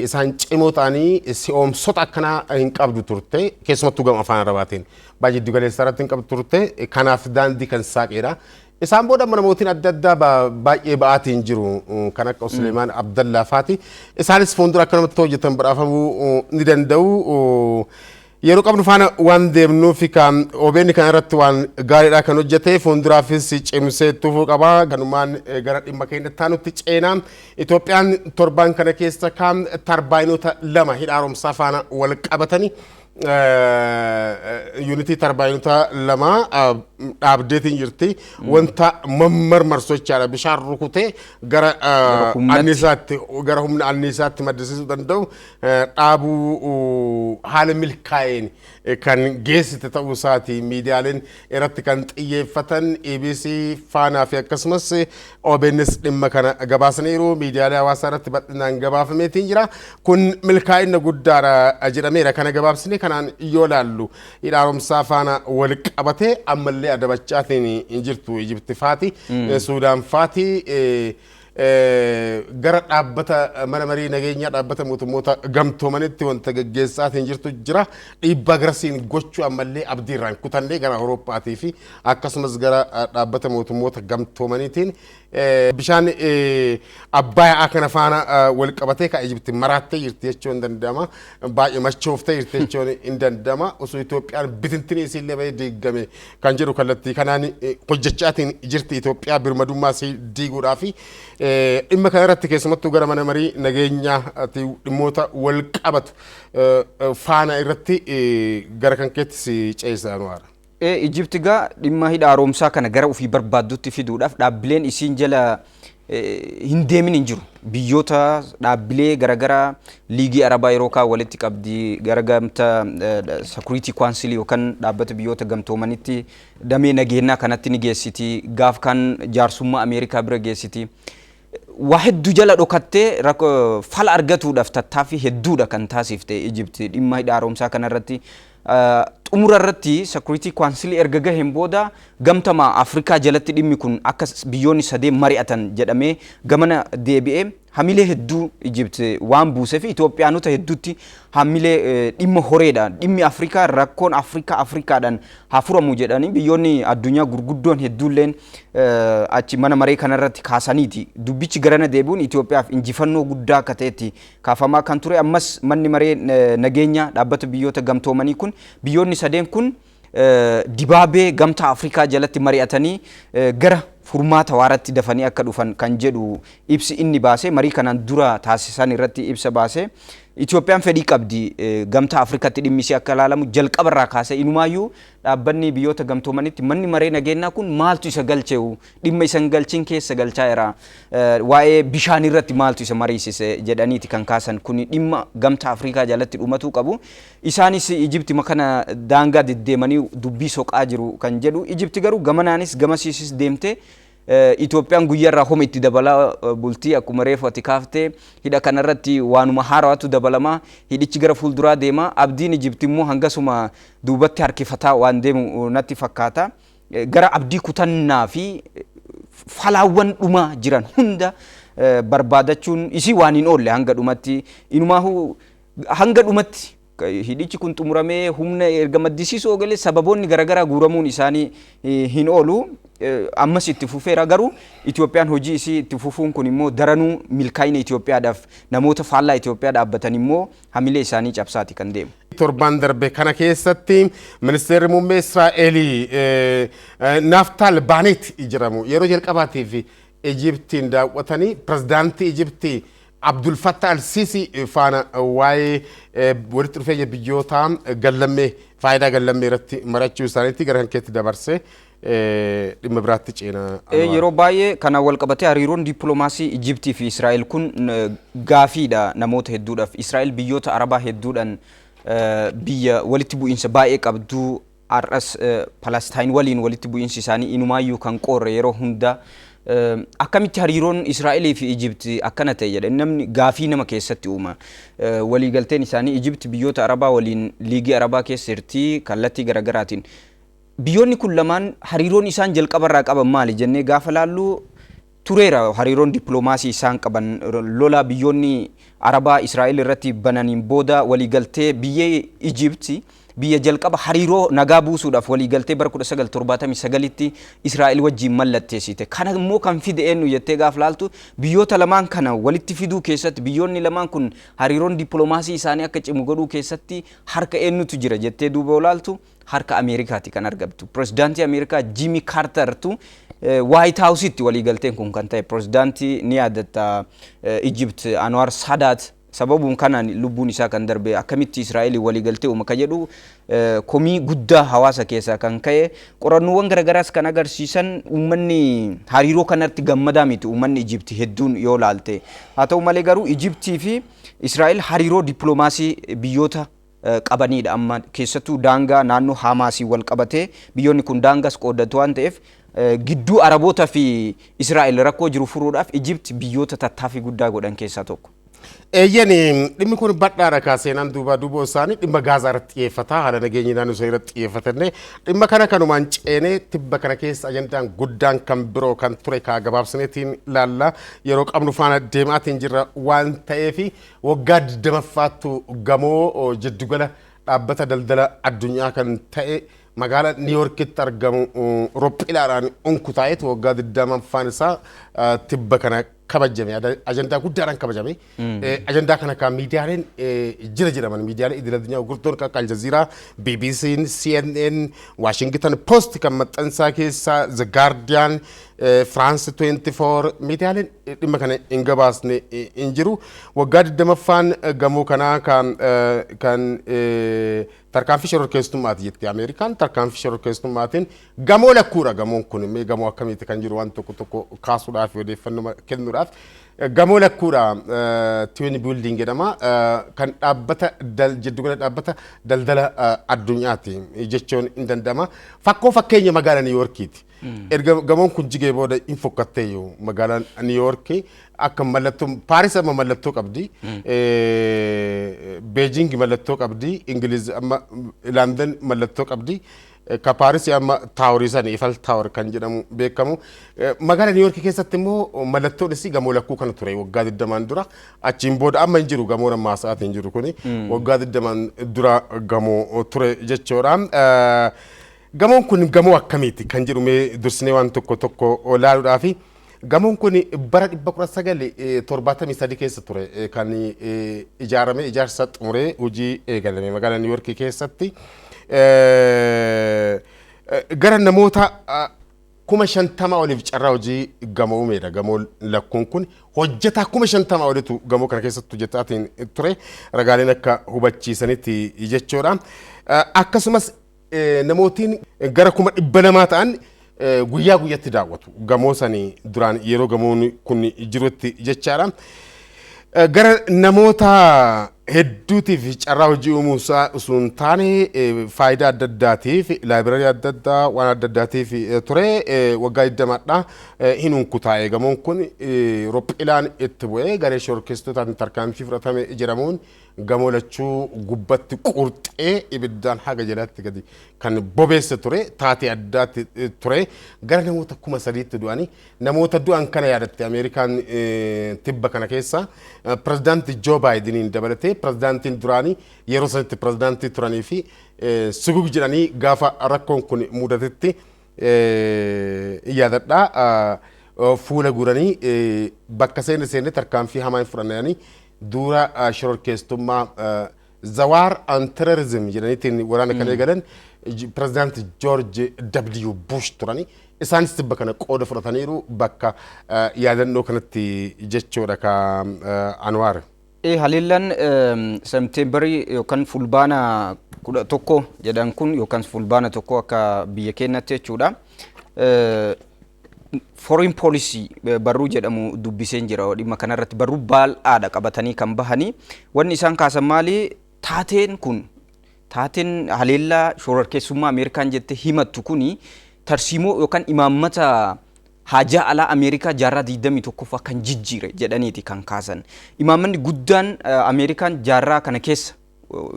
isaan cimoo ta'anii si'oomsota akkanaa hin qabdu turte keessumattuu gama afaan arabaatiin baay'ee giddu galeessaa irratti hin qabdu turte kanaaf daandii kan saaqeedha. Isaan booda namootiin adda addaa baay'ee ba'aatiin jiru kan akka Suleemaan Abdallaa faati. Isaanis fuuldura akka namatti hojjetan badhaafamuu ni danda'u. Yeroo qabnu faana waan deemnuuf kan OBN kana irratti waan gaariidhaa kan hojjete fuulduraafis cimsee tufuu qaba. Ganumaan gara dhimma keenya taanutti ceenaa Itoophiyaan torban kana keessa kan tarbaayinoota lama hidha haaromsaa faana wal qabatanii unity tarbaayinoota lama dhaabdeetiin jirti wanta mammarmarsochaadha bishaan rukutee gara humna anniisaatti maddisiisuu danda'u dhaabuu haala milkaa'een kan geessite ta'uu isaati miidiyaaleen irratti kan xiyyeeffatan EBC faanaa fi akkasumas OBNs dhimma kana gabaasaniiru miidiyaalee hawaasaa irratti bal'inaan gabaafameetiin jira kun milkaa'ina guddaadha jedhameera kana gabaabsine kanaan yoo laallu hidha haaromsaa faana wal qabatee ammallee adabachaatiin jirtu Ijipti faati Suudaan faati gara dhaabbata mana marii nageenyaa dhaabbata mootummoota gamtoomanitti wanta gaggeessaatiin jirtu jira dhiibbaa garasiin gochuu ammallee abdiirraan kutannee gara Awurooppaatii fi akkasumas gara dhaabbata mootummoota gamtoomaniitiin bishaan Abbayaa kana faana wal qabatee ka Ijipti maraattee jirti jechuun hin danda'ama baay'ee machooftee jirti jechuun hin danda'ama osoo Itoophiyaan bitintinii isiillee bahee diigame kan jedhu kallattii kanaan hojjechaatiin jirti Itoophiyaa birmadummaa isii diiguudhaa fi dhimma kana irratti keessumattuu gara mana marii nageenyaatti dhimmoota wal qabatu faana irratti gara kan keetti ceesisaan waara. Ijipti gaa dhimma hidha haaromsaa kana gara ofii barbaaddutti fiduudhaaf dhaabbileen isiin jala hin deemin hin jiru. Biyyoota dhaabbilee garaagaraa liigii Arabaa yeroo kaan walitti qabdi gara gamta Security Council yookaan dhaabbata biyyoota gamtoomanitti damee nageenyaa kanatti ni geessiti gaaf kan jaarsummaa Ameerikaa bira geessiti. Waa hedduu jala dhokattee fala argatuudhaaf tattaaffii hedduudha kan taasifte Ijipti dhimma hidha haaromsaa kanarratti xumura irratti Security Council erga gaheen booda gamtama Afrikaa jalatti dhimmi kun akka biyyoonni sadeen mari'atan jedhamee gamana deebi'ee hamilee hedduu Ijipti waan buuseef Itoophiyaanota hedduutti hamilee dhimma horeedha dhimmi Afrikaa rakkoon Afrikaadhaan haa furamu jedhanii biyyoonni addunyaa gurguddoon hedduulleen achi mana maree kanarratti kaasaniiti dubbichi garana deebi'uun Itoophiyaaf injifannoo guddaa akka ta'etti kaafamaa kan ture ammas manni maree nageenya dhaabbata biyyoota gamtoomanii kun biyyoonni sadeen kun dibaabee gamtaa Afrikaa jalatti mari'atanii gara furmaata waaratti dafanii akka dhufan kan jedhu ibsi inni baase marii kanaan dura taasisan irratti ibsa baase Itoophiyaan fedhii qabdi gamtaa Afrikaatti dhimmi ishee akka ilaalamu jalqabarraa kaasee inumaayyuu dhaabbanni biyyoota gamtoomanitti manni maree nageenyaa kun maaltu isa galcheewu dhimma isa hin galchin keessa galchaa jira waa'ee bishaan irratti maaltu isa mariisise jedhaniiti kan kaasan kun dhimma gamtaa Afrikaa jalatti dhumatuu qabu isaanis Ijipti makana daangaa deddeemanii dubbii soqaa jiru kan jedhu Ijipti garuu gamanaanis gamasiisis deemtee Itoophiyaan guyyaarraa homa itti dabalaa bultii akkuma reefu ati kaaftee hidha kanarratti waanuma haarawaatu dabalamaa hidhichi gara fuulduraa deema abdiin Ijipti immoo hangasuma duubatti harkifataa waan deemu natti fakkaata gara abdii kutannaa fi falaawwan dhumaa jiran hunda barbaadachuun isii waan hin oolle hanga dhumatti inumaahu hanga dhumatti hidhichi kun xumuramee humna erga maddisiisuu ogalee sababoonni garagaraa guuramuun isaanii hin oolu ammas itti fufeera garuu Itoophiyaan hojii isii itti fufuun kun immoo daranuu milkaa'ina Itoophiyaadhaaf namoota faallaa Itoophiyaa dhaabbatan immoo hamilee isaanii cabsaati kan deemu. Torban darbe kana keessatti ministeerri muummee Israa'elii Naaftaal Baaneet jedhamu yeroo jalqabaatiif Ijiptiin daawwatanii pirezidaantii Ijiptii Abdul Fattah al-Sisi faana waa'ee walitti dhufeenya biyyootaa gallammee faayidaa gallammee irratti marachuu isaaniitti gara hankeetti dabarsee dhimma biraatti ceena. Yeroo baay'ee kana wal qabatee hariiroon dippiloomaasii Ijiptii fi Israa'el kun gaafiidha namoota hedduudhaaf. Israa'el biyyoota Arabaa hedduudhaan biyya walitti bu'iinsa baay'ee qabdu har'as Palestine waliin walitti bu'iinsi isaanii inumaayyuu kan qoorre yeroo hunda akkamitti hariiroon Israa'elii fi Ijipti akkana ta'e jedhe namni gaafii nama keessatti uuma waliigalteen isaanii Ijipti biyyoota Arabaa waliin liigii Arabaa keessa jirti kallattii garagaraatiin biyyoonni kun lamaan hariiroon isaan jalqabarraa qaban maali jennee gaafa laallu tureera hariiroon dippiloomaasii isaan qaban lola biyyoonni Arabaa Israa'el irratti bananiin booda waliigaltee biyya Ijipti biyya jalqaba hariiroo nagaa buusuudhaaf waliigaltee bara 1979tti Israa'el wajjin mallatteessite. Kana immoo kan fide eenyu jettee gaaf laaltu biyyoota lamaan kana walitti fiduu keessatti biyyoonni lamaan kun hariiroon dippiloomaasii isaanii akka cimu godhuu keessatti harka eenyutu jira jettee duuba laaltu harka Ameerikaati kan argamtu. Pirezidaantii Ameerikaa Jimmy Cartertu White House'itti waliigalteen kun kan ta'e pirezidaantii ni yaadatta Egypt Anwar Sadat sababun kanaan lubbuun isaa kan darbe akkamitti Israa'el waliigaltee uuma jedhu komii guddaa hawaasa keessaa kan ka'e qorannoowwan garagaraas kan agarsiisan uummanni hariiroo kanatti gammadaa miti uummanni Egypt hedduun yoo laalte haa ta'u malee garuu Egyptii fi Israa'el hariiroo dippiloomaasii biyyoota qabanidha amma keessattuu daangaa naannoo Hamaasii wal qabatee biyyoonni kun daangaas qoodatu waan ta'eef gidduu Araboota fi Israa'el rakkoo jiru furuudhaaf Egypt biyyoota tattaaffii guddaa godhan keessaa tokko. Eeyyanii dhimmi kun badhaadha kaaseenaan duuba isaanii dhimma Gaazaa irratti xiyyeeffata haala nageenya naannoo isaa irratti xiyyeeffatanii dhimma kana kanumaan ceenee tibba kana keessa ajandaan guddaan kan biroo kan ture kaa gabaabsineetiin ilaalla yeroo qabnu faana deemaatiin jirra waan ta'eef waggaa 20ffaattu gamoo jiddugala dhaabbata daldala addunyaa kan ta'e magaalaa Niiyorkitti argamu rophiidhaan onkutaa'eetu waggaa 20ffaan isaa tibba kana kabajame ajandaa guddaadhaan kabajame ajandaa kana kan miidiyaaleen jira jedhaman miidiyaalee idil addunyaa gurguddoon akka Al Jazeera, BBC'n, CNN, Washington Post kan maxxansaa keessaa The Guardian, France 24 miidiyaaleen dhimma kana hin gabaasne hin jiru waggaa 20ffaan gamoo kanaa kan tarkaanfii shororkeessummaati jetti Ameerikaan tarkaanfii shororkeessummaatiin gamoo lakkuudha gamoon kun gamoo akkamitti kan jiru waan tokko kaasuudhaaf odeeffannoo kennuudhaaf gamoo lakkuudha Twin Building jedhama kan dhaabbata jiddugala dhaabbata daldala addunyaati jechuun hin danda'ama fakkeenya magaalaa Niiyorkiiti. Erga gamoon kun jigee booda hin fokkattee magaalaan Niiyorkii akka mallattoo Paaris amma mallattoo qabdi Beijing mallattoo qabdi Ingiliz amma London mallattoo qabdi ka Paaris amma Taaworii san Eiffel Tower kan jedhamu beekamu magaalaa Niiyorkii keessatti immoo mallattoon isii gamoo lakkuu kana ture waggaa 20 dura achiin booda amma hin jiru gamoo ammaa sa'aatiin jiru kuni waggaa 20 dura gamoo ture jechuudha. Gamoon kun gamoo akkamiiti kan jedhu mee dursinee waan tokko laaluudhaaf gamoon kun bara 1973 keessa ture kan ijaarame ijaarsa xumuree hojii eegalame magaalaa Niiyorkii keessatti gara namoota kuma 50 oliif carraa hojii gamoo uumeedha. Gamoo lakkuun kun hojjetaa kuma 50 olitu gamoo kana keessatti hojjetaatiin ture ragaaleen akka hubachiisanitti jechuudha. Akkasumas namootiin gara kuma 200 ta'an guyyaa guyyatti daawwatu gamoo sanii duraan yeroo gamoon kun jirutti jechaadha. Gara namoota hedduutiif carraa hojii uumuusaa osoo hin taane faayidaa adda addaatiif laayibraarii adda addaa waan adda addaatiif ture waggaa 20dha hin unkutaa'e gamoon kun rophilaan itti bu'ee garee shororkeessitootaan tarkaanfii fudhatame jedhamuun gamoo lachuu gubbatti qurxee ibiddaan haga jalatti gadi kan bobeesse ture taatee addaatti ture gara namoota 3,000tti du'anii namoota du'an kana yaadatte Ameerikaan tibba kana keessa pirezidaantii Joo Baayidiniin dabalatee pirezidaantiin duraanii yeroo sanitti pirezidaantii turanii fi sugug jedhanii gaafa rakkoon kun mudatetti yaadadha fuula guuranii bakka seenne tarkaanfii hamaa hin fudhannanii dura shororkeessummaa Zawaar and terrorism jedhaniitiin waraana kan eegalan pirezidaantii George W. Bush turanii isaanis tibba kana qooda fudhataniiru bakka yaadannoo kanatti jechuudha ka Anwaar. Haliillan Septembarii yookaan fulbaana 11 jedhan kun yookaan fulbaana 1 akka biyya keenyatti jechuudha. Foreign policy barruu jedhamu dubbiseen jira dhimma kanarratti barruu bal'aadha qabatanii kan bahanii wanni isaan kaasan maali taateen haleellaa shororkeessummaa Ameerikaan jette himattu kuni tarsiimoo yookaan imaammata haajaa alaa Ameerikaa jaarraa 21ffaa kan jijjiire jedhaniiti kan kaasan. Imaammanni guddaan Ameerikaan jaarraa kana keessa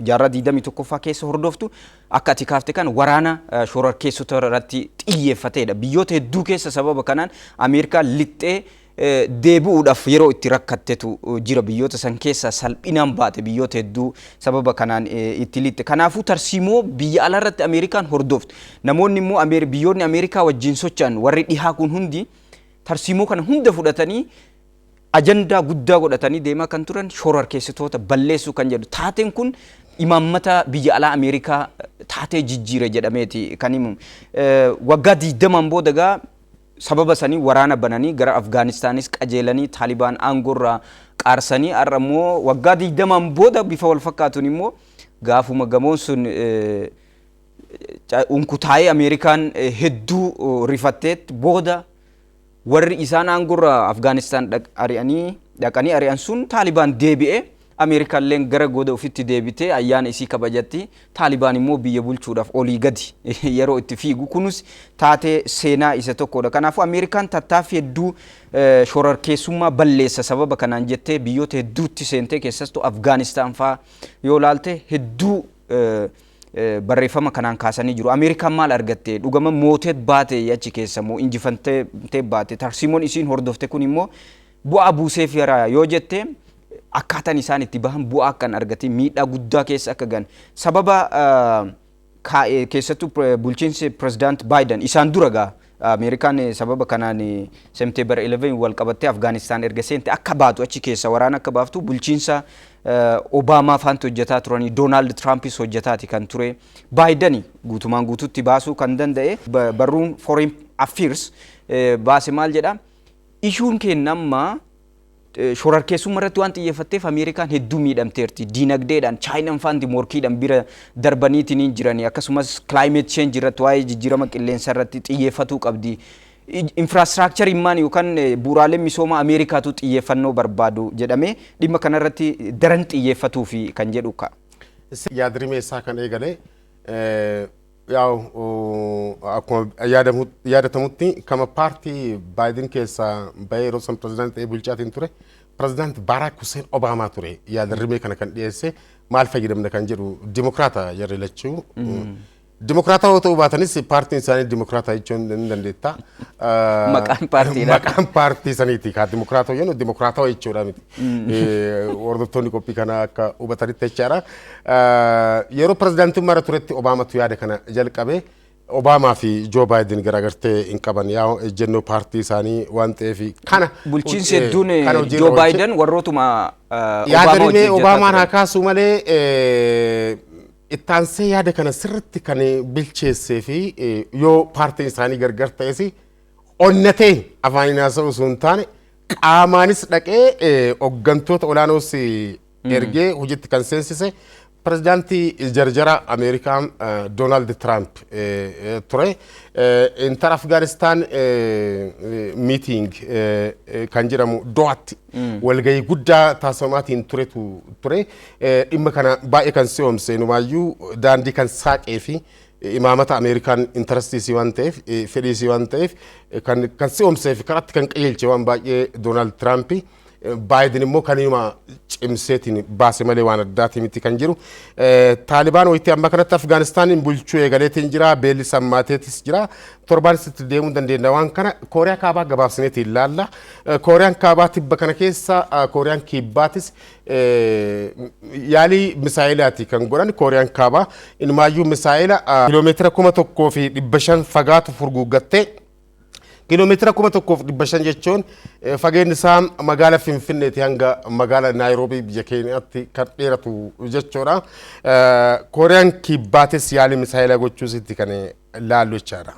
jaarraa 21ffaa keessa hordoftu akka ati kaafte kan waraana shororkeessota irratti xiyyeeffateedha. Biyyoota hedduu keessa sababa kanaan Ameerikaan lixxee deebi'uudhaaf yeroo itti rakkattetu jira biyyoota san keessa salphinaan baate biyyoota hedduu sababa kanaan itti lixxe. Kanaafuu tarsiimoo biyya alaa irratti Ameerikaan hordoftu. Namoonni immoo biyyoonni Ameerikaa wajjin socho'an warri dhihaa kun hundi tarsiimoo kana hunda fudhatanii ajandaa guddaa godhatanii deemaa kan turan shororkeessitoota balleessuu kan jedhu. Taateen kun imaammata biyya alaa Ameerikaa taatee jijjiire jedhameeti kan himu. Waggaa 20 booda sababa sanii waraana bananii gara Afgaanistaanis qajeelanii Taalibaan aangorraa qaarsanii har'ammoo waggaa 20 booda bifa wal fakkaatuun immoo gaafuma gamoon sun unkutaa'ee Ameerikaan hedduu rifatteet booda warri isaan aangorraa Afgaanistaan dhaqanii ari'an sun Taalibaan deebi'ee Ameerikaan leen gara goda ofitti deebitee ayyaana isii kabajatti Taalibaan immoo biyya bulchuudhaaf olii gadi yeroo itti fiigu kunis taatee seenaa isa tokkodha. Kanaafuu Ameerikaan tattaaffii hedduu shororkeessummaa balleessa sababa kanaan jettee biyyoota hedduutti seentee keessattuu Afgaanistaan fa'aa yoo ilaalte hedduu barreeffama kanaan kaasanii jiru. Ameerikaan maal argatte dhugama mooteet baate achi keessa moo injifantee baate tarsiimoon isiin hordofte kun immoo bu'aa buuseef yaraa yoo jette akkaataan isaan itti bahan bu'aa akkan argate miidhaa guddaa keessa akka gan sababa keessattuu bulchiinsi pirezidaant Baayiden isaan dura gaa Ameerikaan sababa kanaan September 11 wal qabattee Afgaanistaan erga seente akka baatu achi keessa waraana akka baaftu bulchiinsa Obaamaa faanti hojjetaa turanii Doonaald Tirampis hojjetaati kan ture Baayiden guutumaan guututti baasuu kan danda'e barruun Foreign Affairs baase maal jedha ishuun kennammaa shororkeessummaa irratti waan xiyyeeffatteef Ameerikaan hedduu miidhamteerti diinagdeedhaan Chaayinaan faanti morkiidhaan bira darbaniitiin jiranii akkasumas climate change irratti waa'ee jijjiirama qilleensa irratti xiyyeeffatuu qabdi. Infrastructure immaan yookaan bu'uuraaleen misoomaa Ameerikaatu xiyyeeffannoo barbaadu jedhamee dhimma kanarratti daran xiyyeeffatuu fi kan jedhu ka. Yaadrimeessaa kan eegale akkuma yaadatamutti kama paartii Baayiden keessa bahee yeroo san pirezidaantii bulchaatiin ture pirezidaantii Barack Hussein Obaamaa ture yaadrimee kana kan dhiyeesse maal fayyadamna kan jedhu dimokiraata jarri lachuu. Dimokiraata yoo ta'u baatanis paartiin isaanii dimokiraata jechuun ni dandeetta. Maqaan paartii saniiti ka dimokiraata jennu dimokiraata jechuudha miti. Hordoftoonni qophii kana akka hubatanitti jechaadha. Yeroo pirezidaantummaa irra turetti Obaamatu yaada kana jalqabe. Obaamaa fi Joo Baayiden garaagartee hin qaban yaa ejjennoo paartii isaanii waan ta'eef kana bulchiinsi hedduun Joo Baayiden warrootuma yaadrimee Obaamaan haa kaasu malee ittaansee yaada kana sirriitti kan bilcheessee fi yoo paartiin isaanii gargar ta'es onnatee afaan haasa'u sun taane qaamaanis dhaqee hooggantoota olaanoos ergee hojiitti kan seensise pirezidaantii jarjara Ameerikaa Doonaald Tiraamp ture. Inter Afgaanistaan miiting kan jedhamu Dohaatti walgahii guddaa taasifamaatiin ture. Dhimma kana baay'ee kan si'oomse numaayyuu daandii kan saaqee fi imaamata Ameerikaan intarestiisii waan ta'eef fedhiisii waan ta'eef kan si'oomsee fi karaatti kan qajeelche waan baay'ee Doonaald Tiraampi. Baay'een immoo kan hima cimseetiin baase malee waan addaati miti kan jiru. Taalibaan wayitii amma kanatti Afgaanistaanin bulchuu eegaleetiin jira. Beelli sammaateetis jira. Torbaanis itti deemuu dandeenya waan kana Kooriyaa Kaabaa gabaabsineetiin ilaalla. Kooriyaan Kaabaa tibba kana keessa Kooriyaan Kibbaatis yaalii misaa'ilaati kan godhan. Kooriyaan Kaabaa inumaayyuu misaa'ila kiiloomeetira 1,500 fagaatu furguuggattee kiiloomeetira 1,500 jechuun fageenyi isaa magaala Finfinneeti hanga magaala Naayiroobii biyya Keeniyaatti kan dheeratu jechuudha. Kooriyaan Kibbaatis yaalii misaa'ilaa gochuusitti kan ilaallu jechaadha.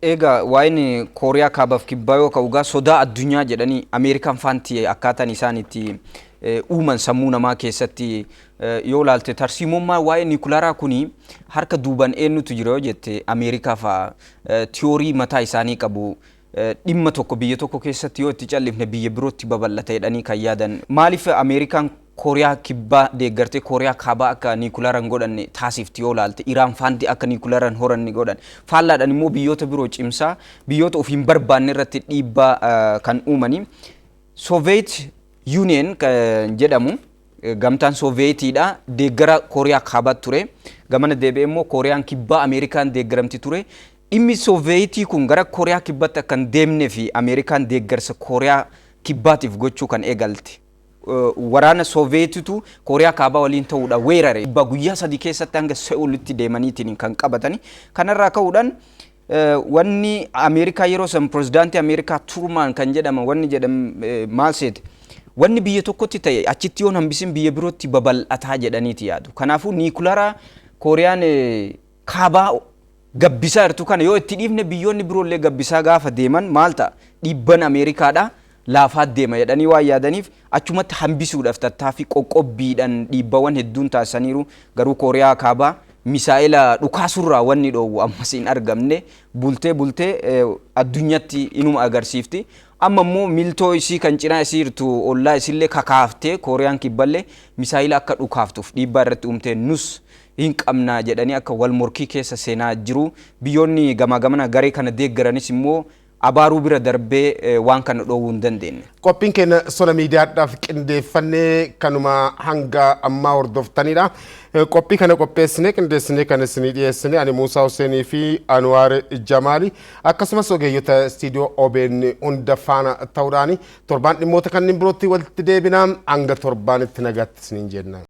Egaa waa'een Kooriyaa Kaabaaf Kibbaa yoo ka'u sodaa addunyaa jedhanii Ameerikaan faanti akkaataan isaan itti uuman sammuu namaa keessatti yoo ilaalte tarsiimummaa waa'ee niwukilaraa kuni harka duuban eenyutu jira yoo jette Ameerikaa fa'a tiyoorii mataa isaanii qabu. Dhimma tokko biyya tokko keessatti yoo itti callifne biyya birootti babal'ata jedhanii kan yaadan. Maaliif Ameerikaan Kooriyaa Kibbaa deeggartee Kooriyaa Kaabaa akka niwukilaaraan godhanne taasifti yoo ilaalte Iraan faanti akka niwukilaaraan horanne godhan. Faallaadhaan immoo biyyoota biroo cimsaa biyyoota ofiin barbaanne irratti dhiibbaa kan uumani. Soviet Union jedhamu gamtaan Sovietiidha deeggara Kooriyaa Kaabaa ture. Gamana deebi'ee immoo Kooriyaan Kibbaa Ameerikaan deeggaramti ture. Dhimmi Sooviyeti kun gara Kooriyaa Kibbaatti akka hin deemnee fi Ameerikaan deeggarsa Kooriyaa Kibbaatiif gochuu kan eegalte. Waraana Sooviyetitu Kooriyaa Kaabaa waliin ta'uudhaan weerare. Guyyaa 3 keessatti hanga Se'uulitti deemaniitiin kan qabatani. Kanarraa ka'uudhaan wanni Ameerikaa yeroo san pirezidaantii Ameerikaa Truman kan jedhama wanni jedhame maal seete. Wanni biyya tokkotti ta'e achitti yoon hambisin biyya birootti babal'ataa jedhaniiti yaadu. Kanaafuu niwukilaraa Kooriyaan Kaabaa gabbisaa jirtu kana yoo itti dhiifne biyyoonni biroollee gabbisaa gaafa deeman maal ta'a dhiibban Ameerikaadha laafaa deema jedhanii waan yaadaniif achumatti hambisuudhaaf tattaaffii qoqqobbiidhaan dhiibbawwan hedduun taasisaniiru. Garuu Kooriyaa Kaabaa misaa'ila dhukaasurraa wanni dhoowwu ammas hin argamne bultee addunyatti inuma agarsiifti. Amma immoo miltoo isii kan cinaa isii jirtu ollaa isillee kakaaftee Kooriyaan Kibballee misaa'ila akka dhukaaftuuf dhiibbaa irratti uumtee nus hin qabna jedhanii akka wal morkii keessa seenaa jiru. Biyyoonni gamaa gamana garee kana deeggaranis immoo abaaruu bira darbee waan kana dhoowwuu hin dandeenye. Qophiin keenya sola miidiyaadhaaf qindeeffannee kanuma hanga ammaa hordoftanidha. Qophii kana qopheessinee qindeessinee kan isinii dhiyeessine ani Muusaa Huseenii fi Anwaar Jamaali akkasumas ogeeyyota istiidiyoo OBN hunda faana ta'uudhaani torbaan dhimmoota kanneen birootti walitti deebinaa hanga torbaanitti nagaatti isiniin jenna.